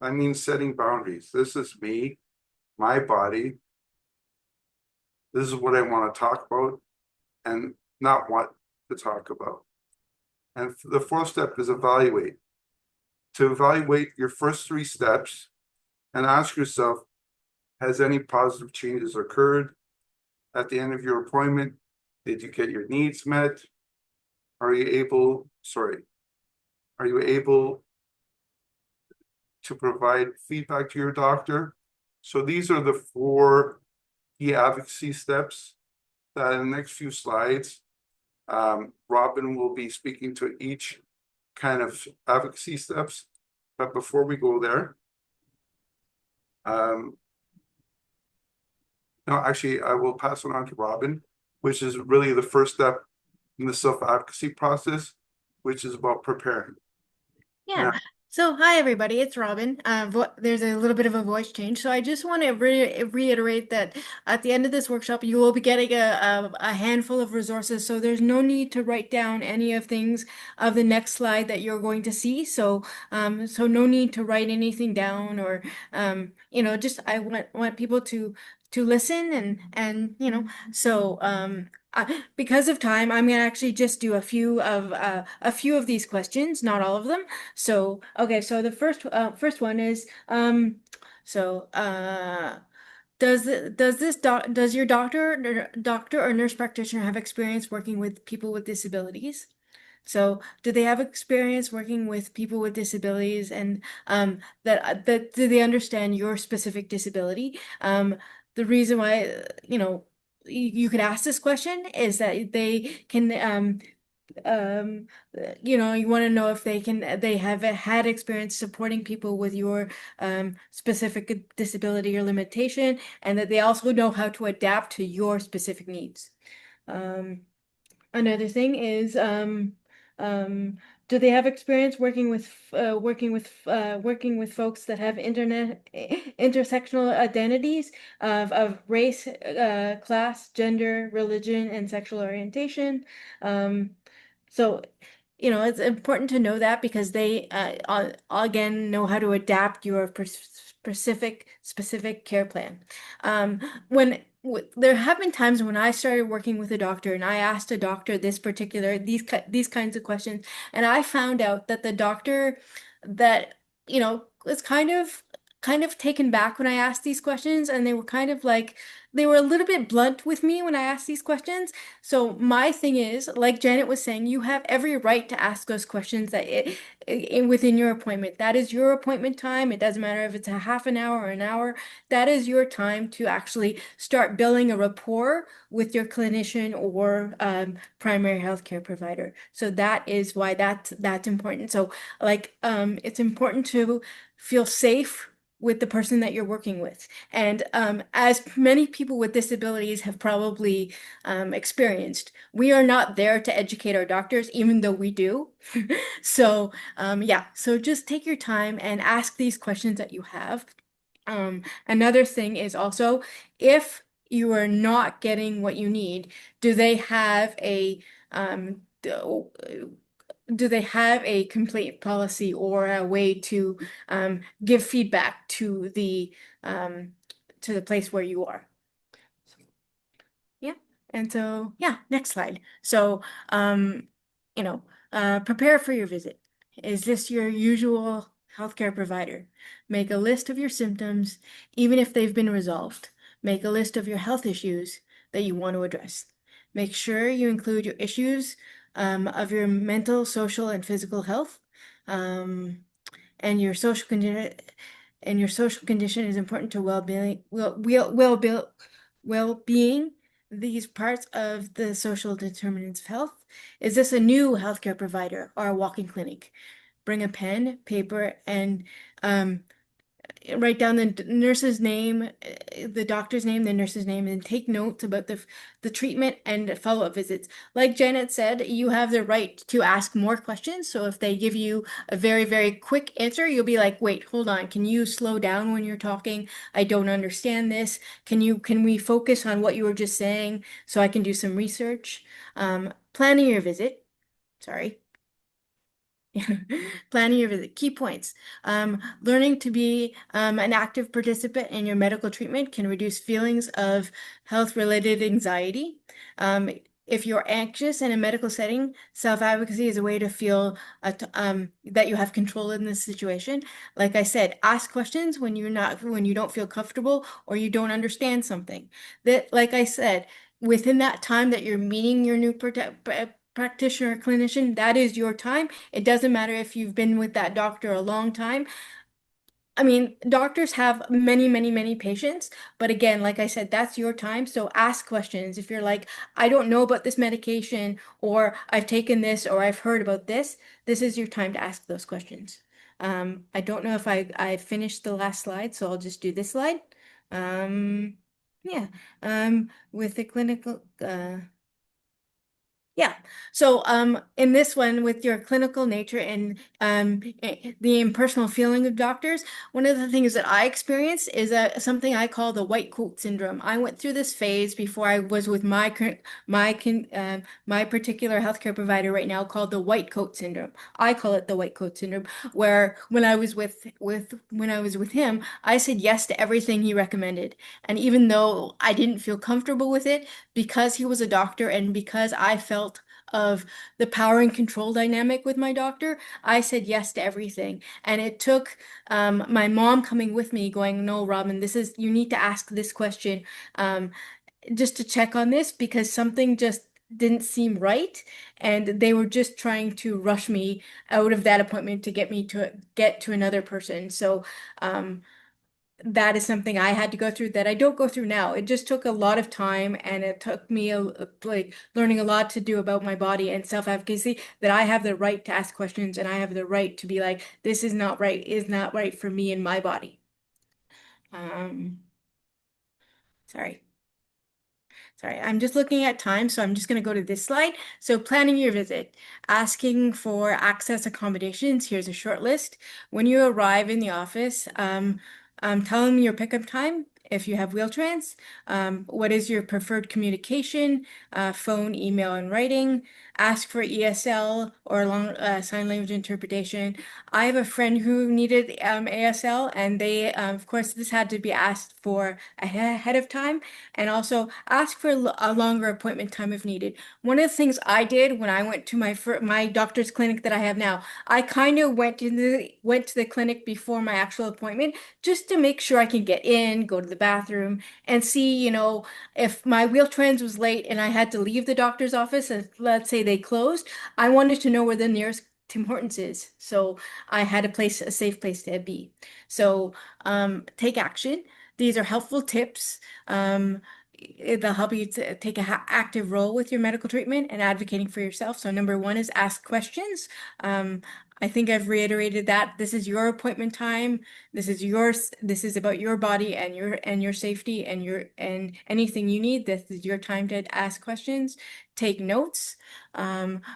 I mean, setting boundaries. This is me, my body. This is what I want to talk about and not what to talk about. And the fourth step is evaluate. To evaluate your first 3 steps and ask yourself, has any positive changes occurred at the end of your appointment? Did you get your needs met? Are you able to provide feedback to your doctor? So these are the 4 key advocacy steps that in the next few slides, Robin will be speaking to each kind of advocacy steps. But before we go there, No, actually, I will pass it on to Robin, which is really the first step in the self-advocacy process, which is about preparing. Yeah. So, hi everybody, it's Robin. There's a little bit of a voice change, so I just want to reiterate that at the end of this workshop, you will be getting a handful of resources. So there's no need to write down any of things of the next slide that you're going to see. So, so no need to write anything down, or just I want people to listen and so because of time, I'm gonna actually just do a few of these questions, not all of them. So, okay, so the first one is so does your doctor or nurse practitioner have experience working with people with disabilities? So, do they have experience working with people with disabilities, and that do they understand your specific disability? The reason why you could ask this question is that they can um you want to know if they have had experience supporting people with your specific disability or limitation, and that they also know how to adapt to your specific needs. Another thing is um do they have experience working with folks that have intersectional identities of race, class, gender, religion, and sexual orientation? So, it's important to know that because they again know how to adapt your specific care plan. There have been times when I started working with a doctor and I asked a doctor these kinds of questions, and I found out that the doctor that was kind of taken back when I asked these questions, and they were kind of like they were a little bit blunt with me when I asked these questions. So my thing is, like Janet was saying, you have every right to ask those questions within your appointment. That is your appointment time. It doesn't matter if it's a half an hour or an hour. That is your time to actually start building a rapport with your clinician or primary healthcare provider. So that is why that's important. So it's important to feel safe with the person that you're working with. And as many people with disabilities have probably experienced, we are not there to educate our doctors, even though we do. So yeah, so just take your time and ask these questions that you have. Another thing is also, if you are not getting what you need, do they have a do they have a complaint policy or a way to give feedback to the place where you are? Yeah. And so, yeah, next slide. So, prepare for your visit. Is this your usual healthcare provider? Make a list of your symptoms, even if they've been resolved. Make a list of your health issues that you want to address. Make sure you include your issues of your mental, social, and physical health. And your social condition is important to well-being. These parts of the social determinants of health. Is this a new healthcare provider or a walk-in clinic? Bring a pen, paper, and write down the nurse's name, the doctor's name, the nurse's name, and take notes about the treatment and follow-up visits. Like Janet said, you have the right to ask more questions. So if they give you a very, very quick answer, you'll be like, wait, hold on. Can you slow down when you're talking? I don't understand this. Can we focus on what you were just saying so I can do some research? Planning your visit. Sorry. Planning your visit. Key points. Learning to be an active participant in your medical treatment can reduce feelings of health-related anxiety. If you're anxious in a medical setting, self-advocacy is a way to feel that you have control in this situation. Like I said, ask questions when you don't feel comfortable or you don't understand something. That, like I said, within that time that you're meeting your new practitioner or clinician, that is your time. It doesn't matter if you've been with that doctor a long time. I mean, doctors have many, many, many patients, but again, like I said, that's your time. So ask questions. If you're like, I don't know about this medication, or I've taken this, or I've heard about this, this is your time to ask those questions. I don't know if I finished the last slide, so I'll just do this slide. Yeah, with the clinical, yeah. So, in this one, with your clinical nature and the impersonal feeling of doctors, one of the things that I experienced is something I call the white coat syndrome. I went through this phase before I was with my particular healthcare provider right now, called the white coat syndrome. I call it the white coat syndrome, where when I was with him, I said yes to everything he recommended, and even though I didn't feel comfortable with it, because he was a doctor and because I felt of the power and control dynamic with my doctor, I said yes to everything. And it took my mom coming with me going, no, Robin, you need to ask this question, um, just to check on this, because something just didn't seem right. And they were just trying to rush me out of that appointment to get to another person. So, that is something I had to go through that I don't go through now. It just took a lot of time, and it took me like learning a lot to do about my body and self-advocacy, that I have the right to ask questions and I have the right to be like, this is not right for me and my body. Um, sorry. Sorry, I'm just looking at time, so I'm just going to go to this slide. So planning your visit, asking for access accommodations. Here's a short list. When you arrive in the office, tell them your pickup time. If you have Wheel-Trans, what is your preferred communication, phone, email, and writing? Ask for ESL or sign language interpretation. I have a friend who needed ASL, and they, of course, this had to be asked for ahead of time, and also ask for a longer appointment time if needed. One of the things I did when I went to my doctor's clinic that I have now, I kind of went to the clinic before my actual appointment, just to make sure I can get in, go to the bathroom, and see, if my Wheel-Trans was late and I had to leave the doctor's office, and let's say they closed, I wanted to know where the nearest Tim Hortons is. So I had a safe place to be. So take action. These are helpful tips. They'll help you to take an active role with your medical treatment and advocating for yourself. So number one is ask questions. I think I've reiterated that this is your appointment time. This is about your body and your safety and anything you need. This is your time to ask questions. Take notes.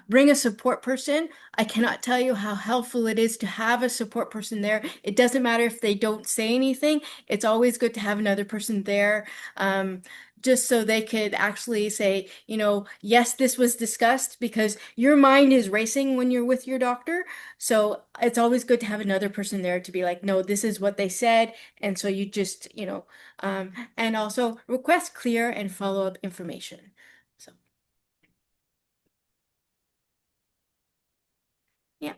Bring a support person. I cannot tell you how helpful it is to have a support person there. It doesn't matter if they don't say anything. It's always good to have another person there. Just so they could actually say, yes, this was discussed, because your mind is racing when you're with your doctor. So it's always good to have another person there to be like, no, this is what they said. And so you just, and also request clear and follow-up information. So, yeah.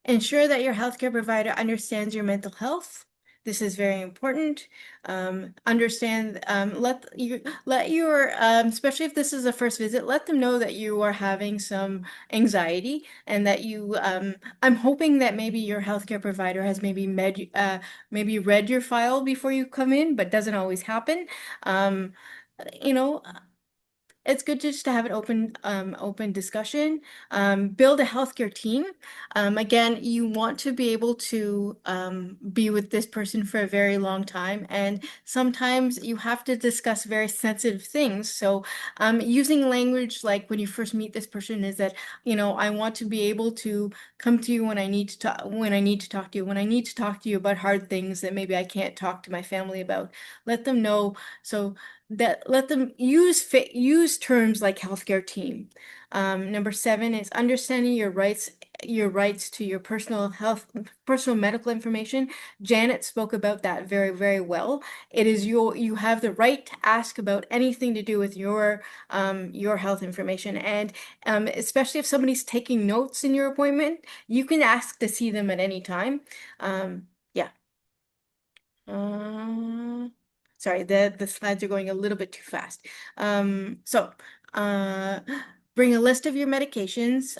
Ensure that your healthcare provider understands your mental health. This is very important. Let your, especially if this is a first visit, let them know that you are having some anxiety, and that I'm hoping that maybe your healthcare provider has maybe read your file before you come in, but doesn't always happen. Um, you know, it's good just to have an open discussion. Build a healthcare team. Again, you want to be able to be with this person for a very long time, and sometimes you have to discuss very sensitive things. So, using language like when you first meet this person is that, I want to be able to come to you when I need to talk, when I need to talk to you, when I need to talk to you about hard things that maybe I can't talk to my family about. Let them know. So let them use terms like healthcare team. Number 7 is understanding your rights to your personal medical information. Janet spoke about that very, very well. It is you have the right to ask about anything to do with your health information, and especially if somebody's taking notes in your appointment, you can ask to see them at any time. Yeah. Uh, Sorry, the slides are going a little bit too fast. Uh, bring a list of your medications,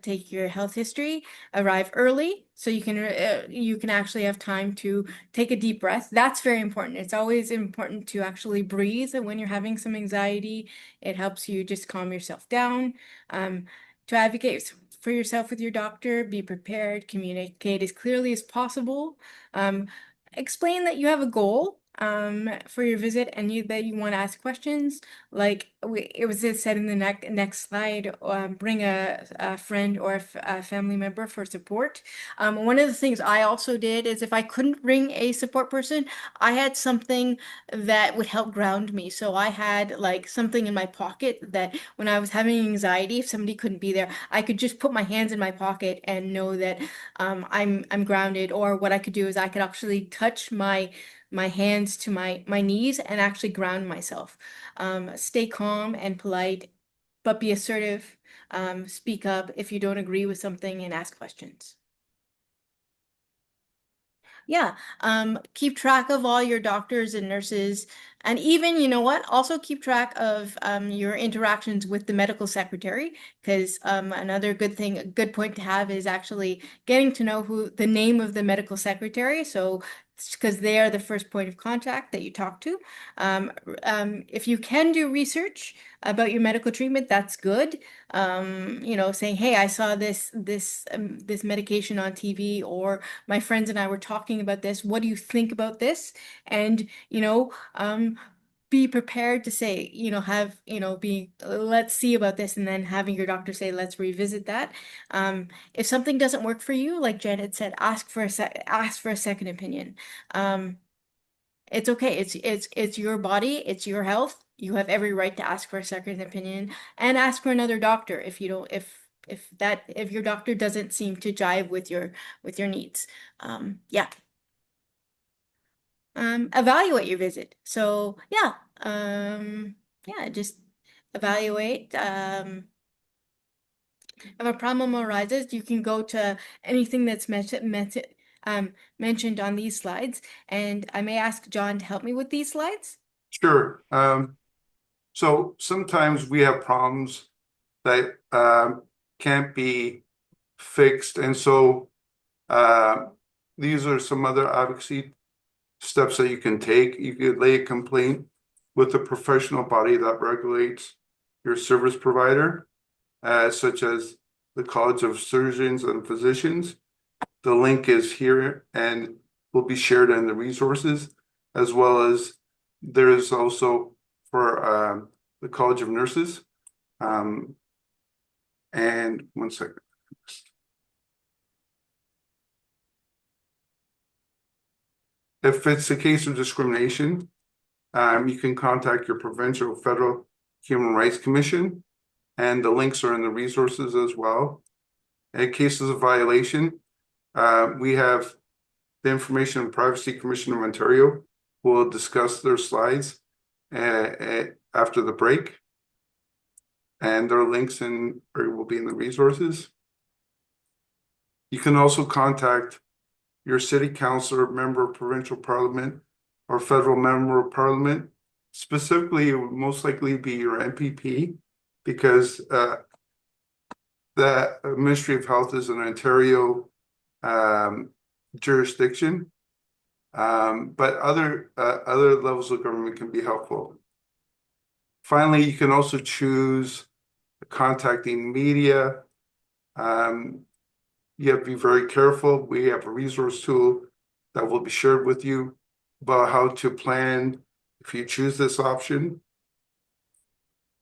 take your health history, arrive early so you can actually have time to take a deep breath. That's very important. It's always important to actually breathe when you're having some anxiety. It helps you just calm yourself down. To advocate for yourself with your doctor, be prepared, communicate as clearly as possible. Explain that you have a goal. for your visit and that you want to ask questions, like it was just said in the next slide, bring a friend or a family member for support. One of the things I also did is if I couldn't bring a support person, I had something that would help ground me. So I had like something in my pocket that when I was having anxiety, if somebody couldn't be there, I could just put my hands in my pocket and know that I'm grounded. Or what I could do is I could actually touch my hands to my knees and actually ground myself. Stay calm and polite, but be assertive. Speak up if you don't agree with something and ask questions. Yeah, keep track of all your doctors and nurses, and even, you know what, also keep track of your interactions with the medical secretary, because another good thing, a good point to have is actually getting to know who the name of the medical secretary, so because they are the first point of contact that you talk to. If you can do research about your medical treatment, that's good. You know, saying, hey, I saw this medication on TV, or my friends and I were talking about this. What do you think about this? And, you know, be prepared to say, you know, let's see about this, and then having your doctor say, let's revisit that. If something doesn't work for you, like Janet said, ask for a second opinion. It's okay. It's your body, it's your health. You have every right to ask for a second opinion and ask for another doctor if you don't if your doctor doesn't seem to jive with your needs. Yeah. Evaluate your visit. So yeah, just evaluate. If a problem arises, you can go to anything that's mentioned on these slides. And I may ask John to help me with these slides. Sure. So sometimes we have problems that can't be fixed, and so these are some other advocacy steps that you can take. You could lay a complaint with a professional body that regulates your service provider, such as the College of Surgeons and Physicians. The link is here and will be shared in the resources, as well as there is also for the College of Nurses. And one second. If it's a case of discrimination, you can contact your provincial federal Human Rights Commission, and the links are in the resources as well. In cases of violation, we have the Information and Privacy Commission of Ontario who will discuss their slides after the break, and their links will be in the resources. You can also contact your city councilor, member of provincial parliament, or federal member of parliament. Specifically, it would most likely be your MPP, because the Ministry of Health is an Ontario jurisdiction, but other levels of government can be helpful. Finally, you can also choose contacting media. You have to be very careful. We have a resource tool that will be shared with you about how to plan if you choose this option.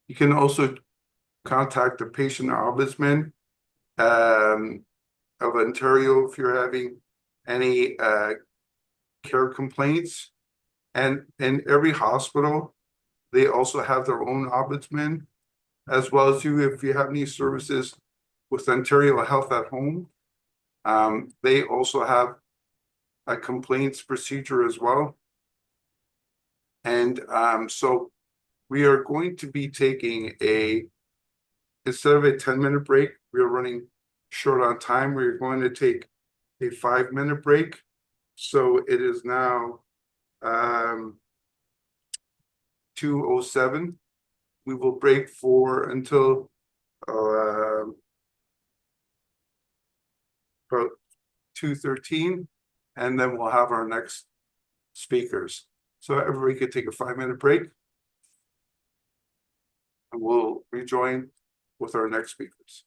You can also contact the patient ombudsman of Ontario if you're having any care complaints. And in every hospital, they also have their own ombudsman, as well as if you have any services with Ontario Health at Home. They also have a complaints procedure as well. And so we are going to be taking instead of a 10-minute break, we are running short on time. We're going to take a 5-minute break. So it is now 2:07. We will break until about 2:13, and then we'll have our next speakers. So everybody could take a 5-minute break, and we'll rejoin with our next speakers.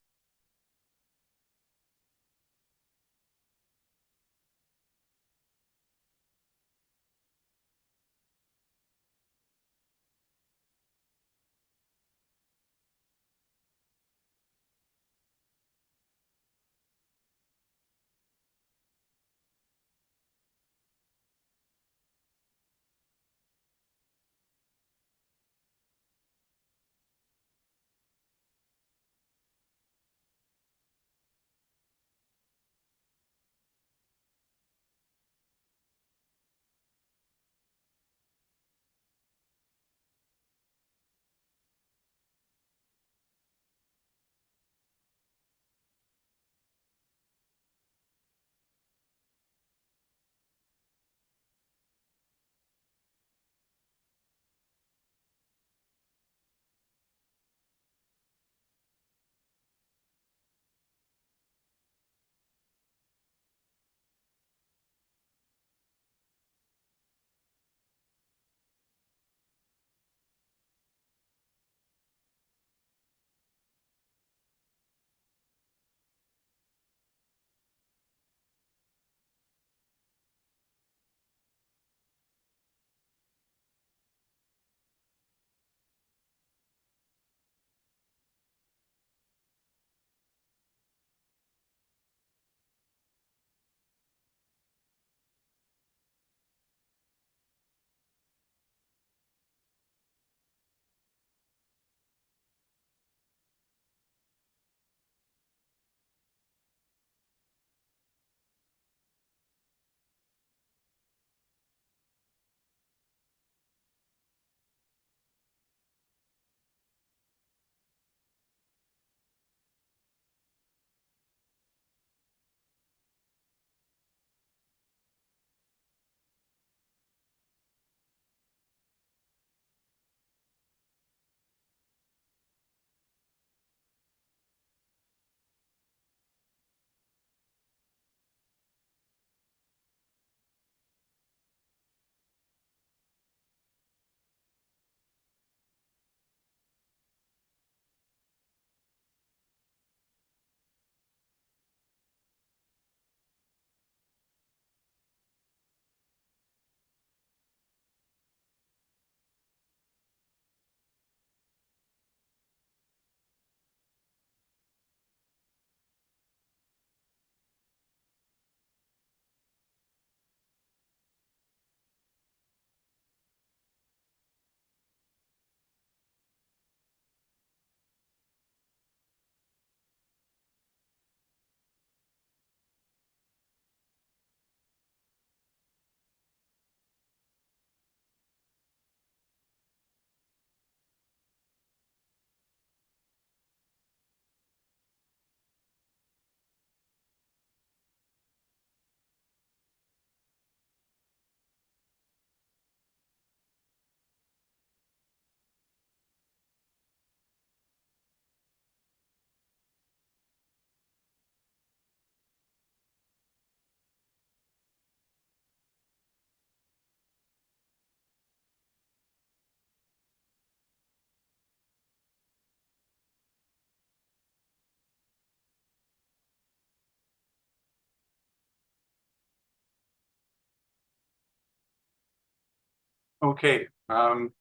Okay, 5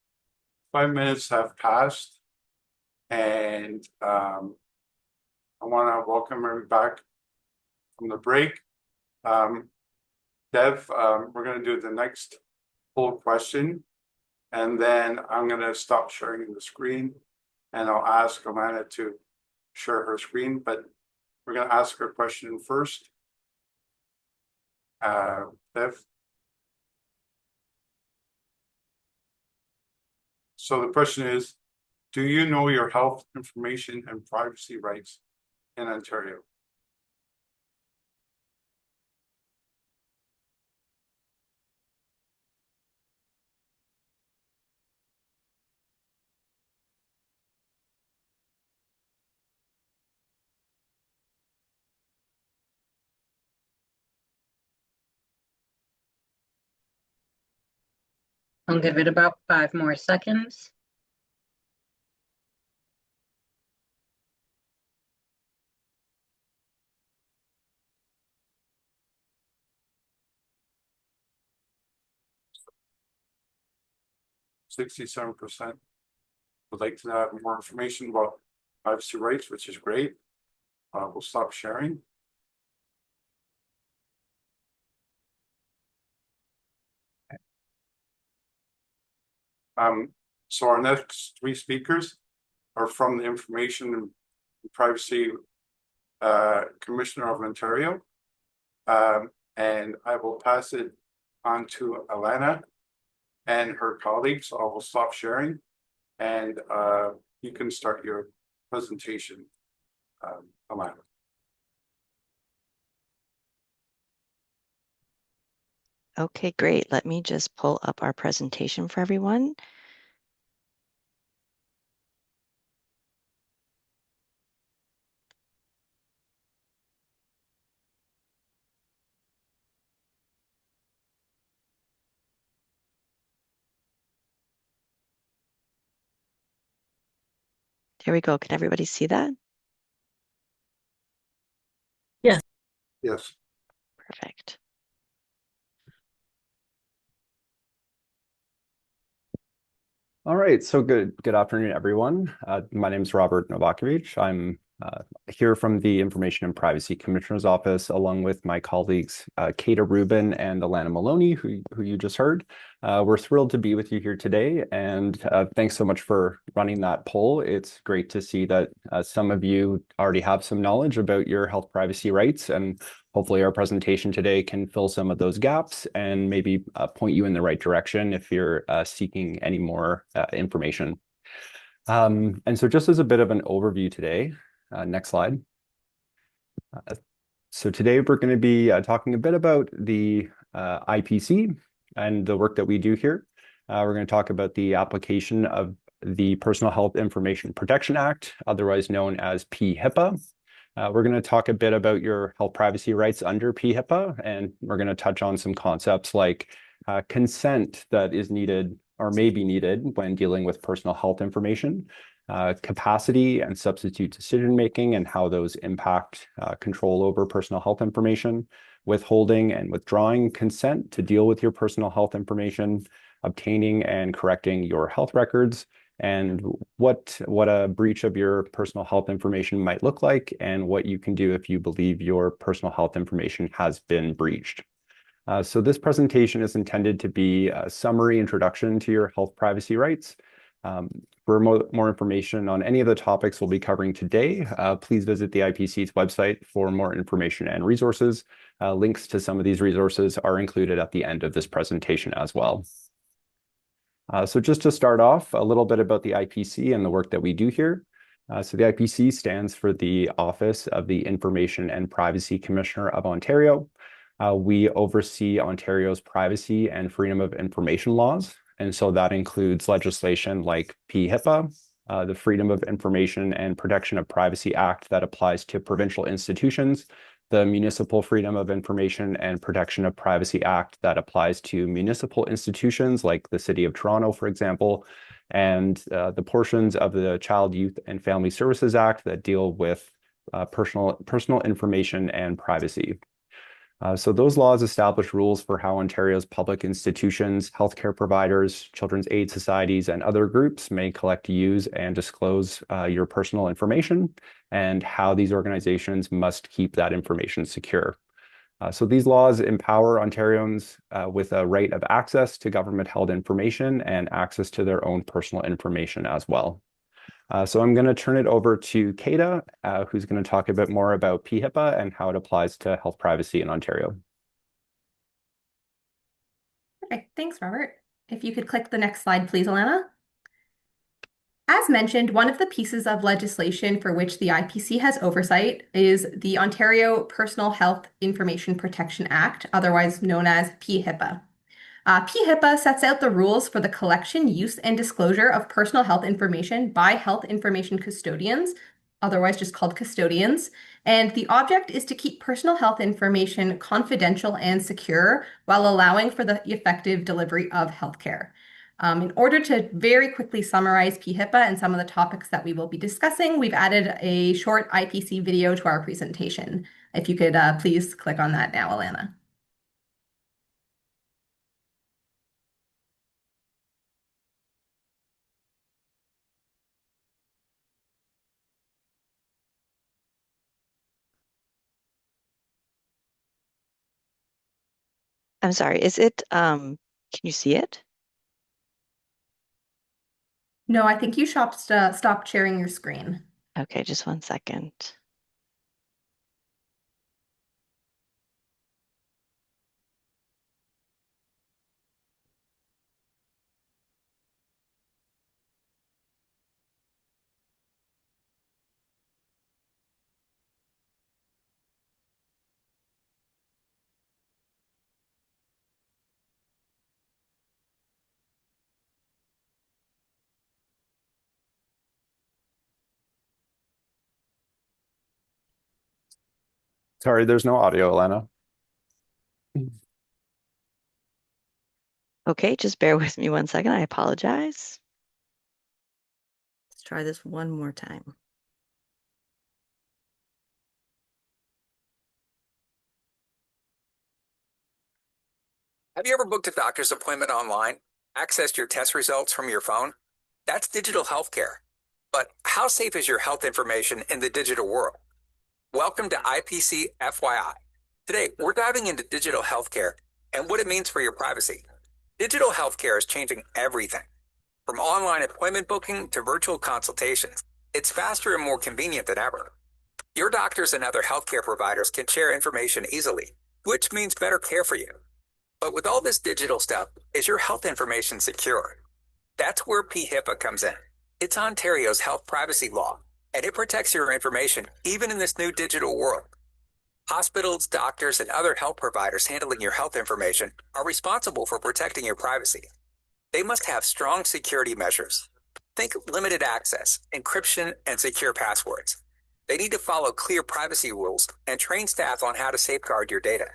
minutes have passed. And I want to welcome everybody back from the break. Dev, we're going to do the next poll question. And then I'm going to stop sharing the screen and I'll ask Amanda to share her screen, but we're going to ask her question first. Dev. So the question is, do you know your health information and privacy rights in Ontario? I'll give it about 5 more seconds. %67% would like to have more information about privacy rights, which is great. We'll stop sharing. So our next 3 speakers are from the Information and Privacy Commissioner of Ontario. And I will pass it on to Alana and her colleagues. So I will stop sharing and you can start your presentation, Alana. Okay, great. Let me just pull up our presentation for everyone. There we go. Can everybody see that? Yes. Yes. Perfect. All right, so good afternoon, everyone. My name is Robert Novakovic. I'm here from the Information and Privacy Commissioner's Office, along with my colleagues, Kata Rubin and Alana Maloney, who you just heard. We're thrilled to be with you here today, and thanks so much for running that poll. It's great to see that some of you already have some knowledge about your health privacy rights, and hopefully our presentation today can fill some of those gaps and maybe point you in the right direction if you're seeking any more information. And so just as a bit of an overview today, next slide. So today we're going to be talking a bit about the IPC and the work that we do here. We're going to talk about the application of the Personal Health Information Protection Act, otherwise known as PHIPAA. We're going to talk a bit about your health privacy rights under PHIPAA, and we're going to touch on some concepts like consent that is needed or may be needed when dealing with personal health information, capacity and substitute decision-making and how those impact control over personal health information, withholding and withdrawing consent to deal with your personal health information, obtaining and correcting your health records, and what a breach of your personal health information might look like, and what you can do if you believe your personal health information has been breached. So this presentation is intended to be a summary introduction to your health privacy rights. For more information on any of the topics we'll be covering today, please visit the IPC's website for more information and resources. Links to some of these resources are included at the end of this presentation as well. So just to start off, a little bit about the IPC and the work that we do here. So the IPC stands for the Office of the Information and Privacy Commissioner of Ontario. We oversee Ontario's privacy and freedom of information laws. And so that includes legislation like PHIPAA, the Freedom of Information and Protection of Privacy Act that applies to provincial institutions, the Municipal Freedom of Information and Protection of Privacy Act that applies to municipal institutions like the City of Toronto, for example, and the portions of the Child, Youth and Family Services Act that deal with personal information and privacy. So those laws establish rules for how Ontario's public institutions, healthcare providers, children's aid societies, and other groups may collect, use, and disclose your personal information, and how these organizations must keep that information secure. So these laws empower Ontarians with a right of access to government-held information and access to their own personal information as well. So I'm going to turn it over to Kata, who's going to talk a bit more about PHIPA and how it applies to health privacy in Ontario. Okay, thanks, Robert. If you could click the next slide, please, Alana. As mentioned, one of the pieces of legislation for which the IPC has oversight is the Ontario Personal Health Information Protection Act, otherwise known as PHIPA. PHIPA sets out the rules for the collection, use, and disclosure of personal health information by health information custodians, otherwise just called custodians, and the object is to keep personal health information confidential and secure while allowing for the effective delivery of healthcare. In order to very quickly summarize PHIPA and some of the topics that we will be discussing, we've added a short IPC video to our presentation. If you could please click on that now, Alana. I'm sorry, is it, can you see it? No, I think you stopped sharing your screen. Okay, just 1 second. Sorry, there's no audio, Alana. Okay, just bear with me 1 second. I apologize. Let's try this one more time. Have you ever booked a doctor's appointment online? Accessed your test results from your phone? That's digital healthcare. But how safe is your health information in the digital world? Welcome to IPC FYI. Today, we're diving into digital healthcare and what it means for your privacy. Digital healthcare is changing everything. From online appointment booking to virtual consultations, it's faster and more convenient than ever. Your doctors and other healthcare providers can share information easily, which means better care for you. But with all this digital stuff, is your health information secure? That's where PHIPA comes in. It's Ontario's health privacy law, and it protects your information even in this new digital world. Hospitals, doctors, and other health providers handling your health information are responsible for protecting your privacy. They must have strong security measures. Think limited access, encryption, and secure passwords. They need to follow clear privacy rules and train staff on how to safeguard your data.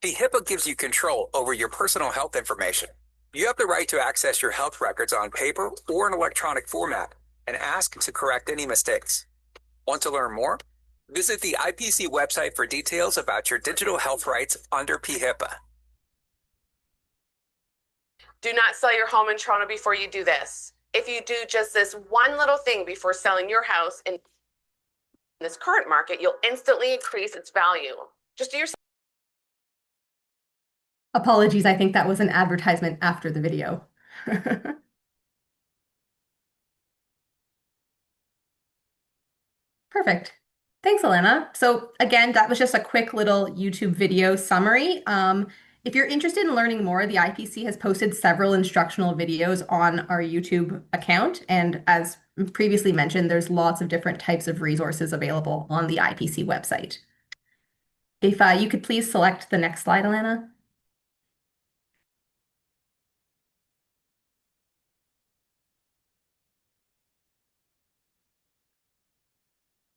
HIPAA gives you control over your personal health information. You have the right to access your health records on paper or in electronic format and ask to correct any mistakes. Want to learn more? Visit the IPC website for details about your digital health rights under PHIPA. Do not sell your home in Toronto before you do this. If you do just this one little thing before selling your house in this current market, you'll instantly increase its value. Just do yourself. Apologies, I think that was an advertisement after the video. Perfect. Thanks, Alana. So again, that was just a quick little YouTube video summary. If you're interested in learning more, the IPC has posted several instructional videos on our YouTube account. And as previously mentioned, there's lots of different types of resources available on the IPC website. If you could please select the next slide, Alana.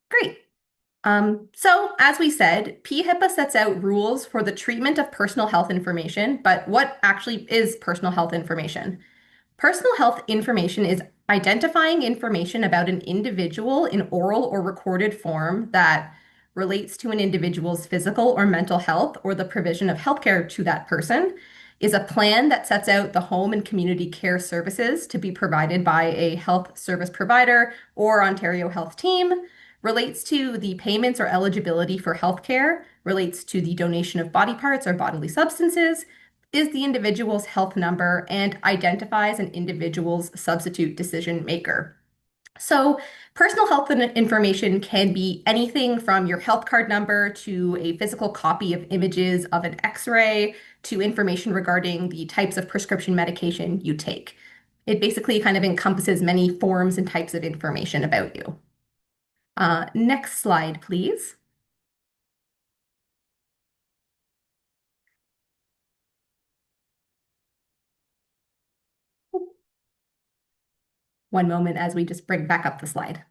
Great. So as we said, PHIPA sets out rules for the treatment of personal health information, but what actually is personal health information? Personal health information is identifying information about an individual in oral or recorded form that relates to an individual's physical or mental health or the provision of healthcare to that person, is a plan that sets out the home and community care services to be provided by a health service provider or Ontario Health Team, relates to the payments or eligibility for healthcare, relates to the donation of body parts or bodily substances, is the individual's health number, and identifies an individual's substitute decision maker. So personal health information can be anything from your health card number to a physical copy of images of an x-ray to information regarding the types of prescription medication you take. It basically kind of encompasses many forms and types of information about you. Next slide, please. One moment as we just bring back up the slide.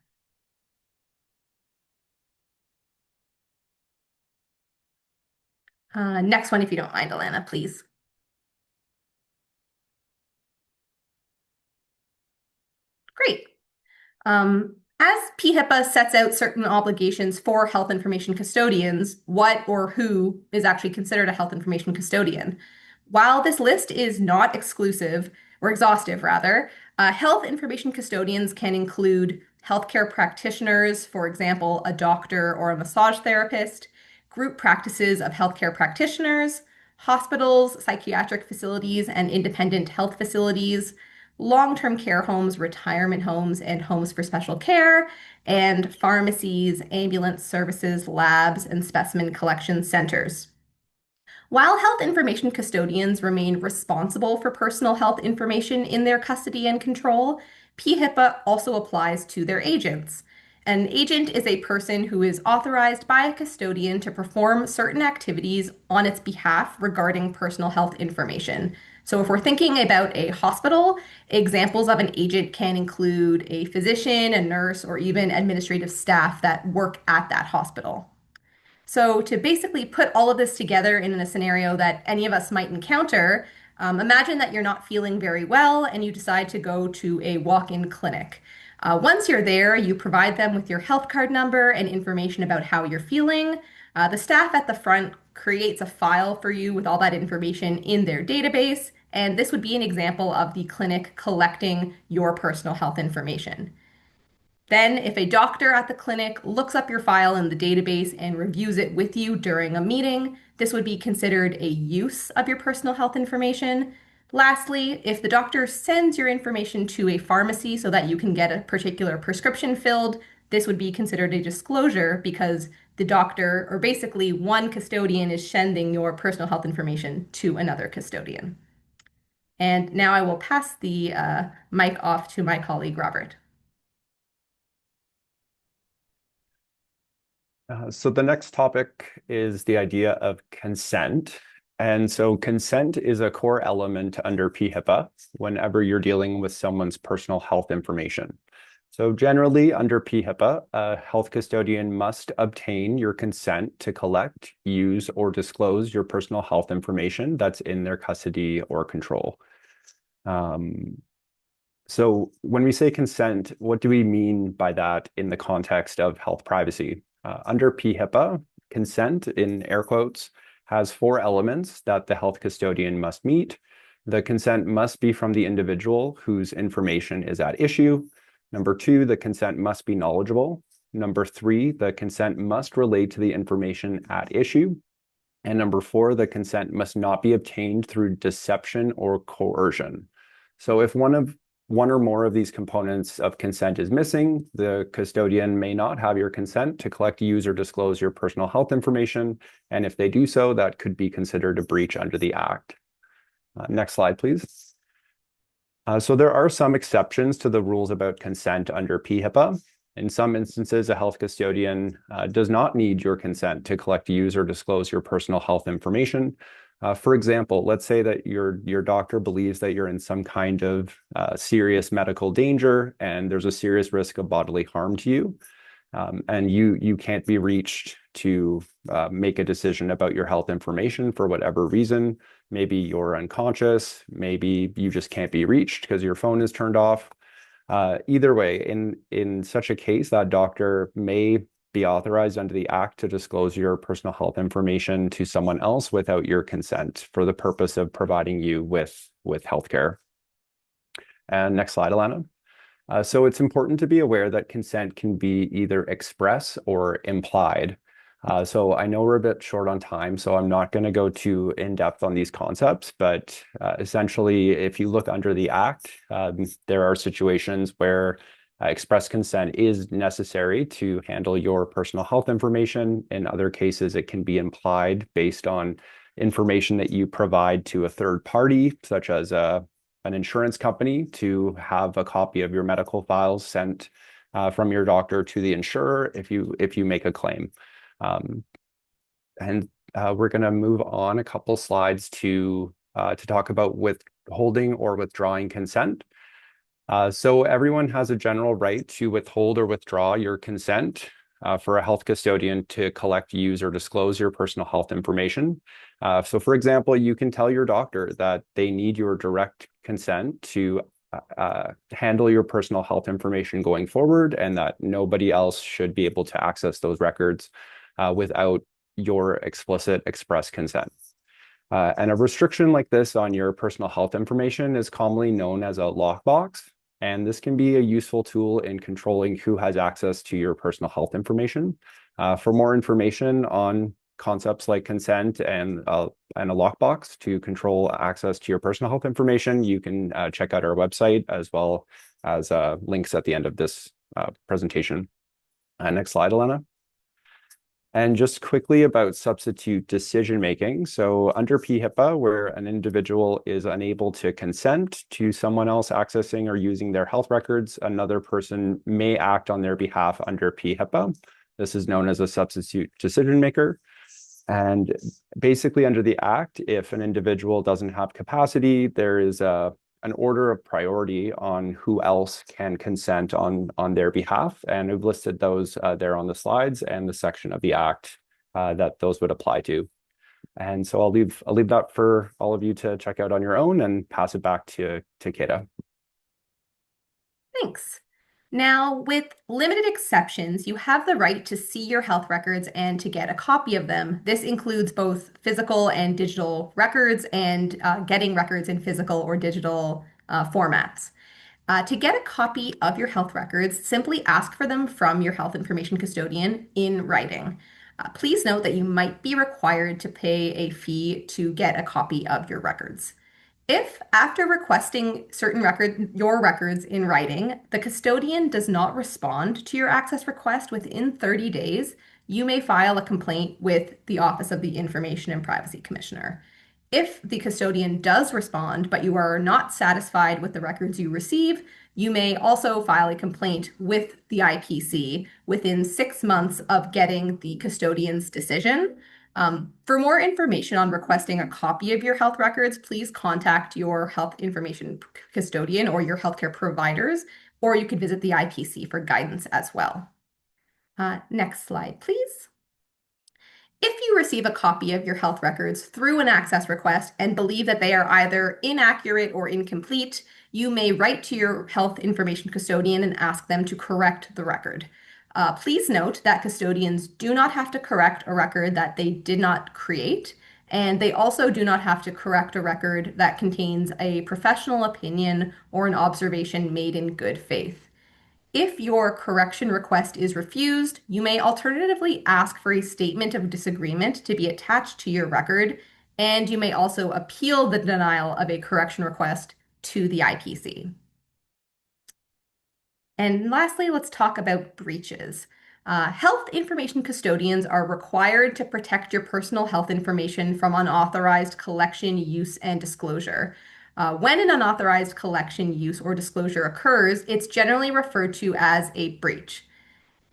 Next one, if you don't mind, Alana, please. Great. As PHIPA sets out certain obligations for health information custodians, what or who is actually considered a health information custodian? While this list is not exclusive, or exhaustive rather, health information custodians can include healthcare practitioners, for example, a doctor or a massage therapist, group practices of healthcare practitioners, hospitals, psychiatric facilities, and independent health facilities, long-term care homes, retirement homes, and homes for special care, and pharmacies, ambulance services, labs, and specimen collection centers. While health information custodians remain responsible for personal health information in their custody and control, PHIPA also applies to their agents. An agent is a person who is authorized by a custodian to perform certain activities on its behalf regarding personal health information. So if we're thinking about a hospital, examples of an agent can include a physician, a nurse, or even administrative staff that work at that hospital. So to basically put all of this together in a scenario that any of us might encounter, imagine that you're not feeling very well and you decide to go to a walk-in clinic. Once you're there, you provide them with your health card number and information about how you're feeling. The staff at the front creates a file for you with all that information in their database, and this would be an example of the clinic collecting your personal health information. Then, if a doctor at the clinic looks up your file in the database and reviews it with you during a meeting, this would be considered a use of your personal health information. Lastly, if the doctor sends your information to a pharmacy so that you can get a particular prescription filled, this would be considered a disclosure because the doctor, or basically one custodian, is sending your personal health information to another custodian. And now I will pass the mic off to my colleague, Robert. So the next topic is the idea of consent. And so consent is a core element under PHIPA whenever you're dealing with someone's personal health information. So generally under PHIPA, a health custodian must obtain your consent to collect, use, or disclose your personal health information that's in their custody or control. So when we say consent, what do we mean by that in the context of health privacy? Under PHIPA, consent, in air quotes, has 4 elements that the health custodian must meet. The consent must be from the individual whose information is at issue. Number 2, the consent must be knowledgeable. Number 3, the consent must relate to the information at issue. And number 4, the consent must not be obtained through deception or coercion. So if one or more of these components of consent is missing, the custodian may not have your consent to collect, use, or disclose your personal health information. And if they do so, that could be considered a breach under the Act. Next slide, please. So there are some exceptions to the rules about consent under PHIPA. In some instances, a health custodian does not need your consent to collect, use, or disclose your personal health information. For example, let's say that your doctor believes that you're in some kind of serious medical danger and there's a serious risk of bodily harm to you, and you can't be reached to make a decision about your health information for whatever reason. Maybe you're unconscious, maybe you just can't be reached because your phone is turned off. Either way, in such a case, that doctor may be authorized under the Act to disclose your personal health information to someone else without your consent for the purpose of providing you with healthcare. And next slide, Alana. So it's important to be aware that consent can be either express or implied. So I know we're a bit short on time, so I'm not going to go too in-depth on these concepts, but essentially, if you look under the Act, there are situations where express consent is necessary to handle your personal health information. In other cases, it can be implied based on information that you provide to a third party, such as an insurance company, to have a copy of your medical files sent from your doctor to the insurer if you make a claim. And we're going to move on a couple slides to talk about withholding or withdrawing consent. So everyone has a general right to withhold or withdraw your consent for a health custodian to collect, use, or disclose your personal health information. So for example, you can tell your doctor that they need your direct consent to handle your personal health information going forward, and that nobody else should be able to access those records without your explicit express consent. And a restriction like this on your personal health information is commonly known as a lockbox, and this can be a useful tool in controlling who has access to your personal health information. For more information on concepts like consent and a lockbox to control access to your personal health information, you can check out our website as well as links at the end of this presentation. Next slide, Elena. And just quickly about substitute decision making. So under PHIPAA, where an individual is unable to consent to someone else accessing or using their health records, another person may act on their behalf under PHIPAA. This is known as a substitute decision maker. And basically under the Act, if an individual doesn't have capacity, there is an order of priority on who else can consent on their behalf. And we've listed those there on the slides and the section of the Act that those would apply to. And so I'll leave that for all of you to check out on your own and pass it back to Kata. Thanks. Now, with limited exceptions, you have the right to see your health records and to get a copy of them. This includes both physical and digital records and getting records in physical or digital formats. To get a copy of your health records, simply ask for them from your health information custodian in writing. Please note that you might be required to pay a fee to get a copy of your records. If, after requesting your records in writing, the custodian does not respond to your access request within 30 days, you may file a complaint with the Office of the Information and Privacy Commissioner. If the custodian does respond, but you are not satisfied with the records you receive, you may also file a complaint with the IPC within 6 months of getting the custodian's decision. For more information on requesting a copy of your health records, please contact your health information custodian or your healthcare providers, or you could visit the IPC for guidance as well. Next slide, please. If you receive a copy of your health records through an access request and believe that they are either inaccurate or incomplete, you may write to your health information custodian and ask them to correct the record. Please note that custodians do not have to correct a record that they did not create, and they also do not have to correct a record that contains a professional opinion or an observation made in good faith. If your correction request is refused, you may alternatively ask for a statement of disagreement to be attached to your record, and you may also appeal the denial of a correction request to the IPC. And lastly, let's talk about breaches. Health information custodians are required to protect your personal health information from unauthorized collection, use, and disclosure. When an unauthorized collection, use, or disclosure occurs, it's generally referred to as a breach.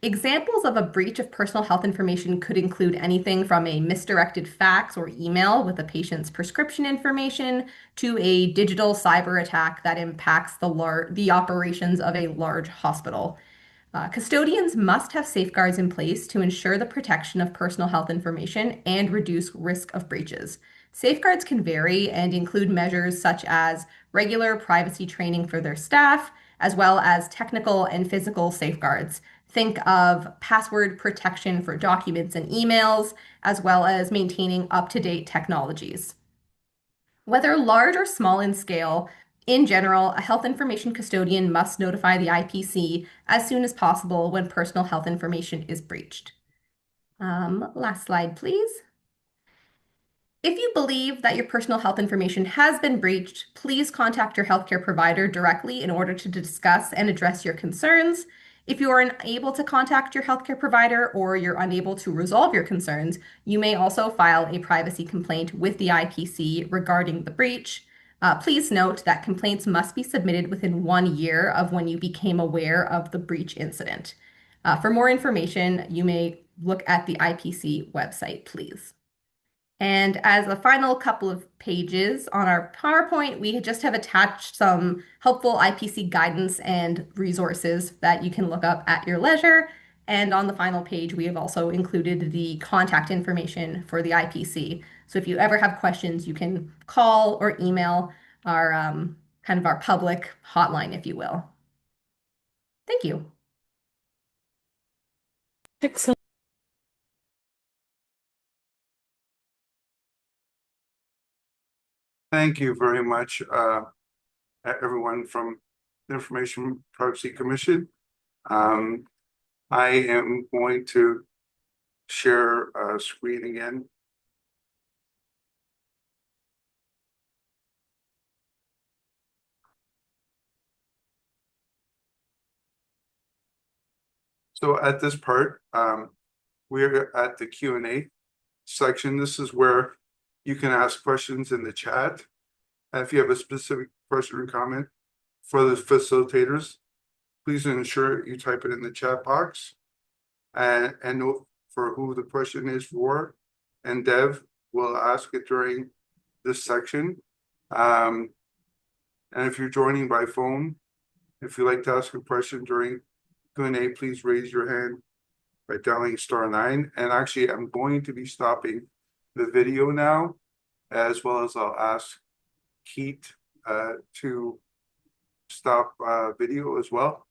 Examples of a breach of personal health information could include anything from a misdirected fax or email with a patient's prescription information to a digital cyber attack that impacts the operations of a large hospital. Custodians must have safeguards in place to ensure the protection of personal health information and reduce risk of breaches. Safeguards can vary and include measures such as regular privacy training for their staff, as well as technical and physical safeguards. Think of password protection for documents and emails, as well as maintaining up-to-date technologies. Whether large or small in scale, in general, a health information custodian must notify the IPC as soon as possible when personal health information is breached. Last slide, please. If you believe that your personal health information has been breached, please contact your healthcare provider directly in order to discuss and address your concerns. If you are unable to contact your healthcare provider or you're unable to resolve your concerns, you may also file a privacy complaint with the IPC regarding the breach. Please note that complaints must be submitted within 1 year of when you became aware of the breach incident. For more information, you may look at the IPC website, please. And as a final couple of pages on our PowerPoint, we just have attached some helpful IPC guidance and resources that you can look up at your leisure. And on the final page, we have also included the contact information for the IPC. So if you ever have questions, you can call or email our kind of our public hotline, if you will. Thank you. Excellent. Thank you very much, everyone from the Information Privacy Commission. I am going to share a screen again. So at this part, we're at the Q&A section. This is where you can ask questions in the chat. And if you have a specific question or comment for the facilitators, please ensure you type it in the chat box and note for who the question is for. And Dev will ask it during this section. And if you're joining by phone, if you'd like to ask a question during Q&A, please raise your hand by dialing *9. And actually, I'm going to be stopping the video now, as well as I'll ask Keith to stop video as well.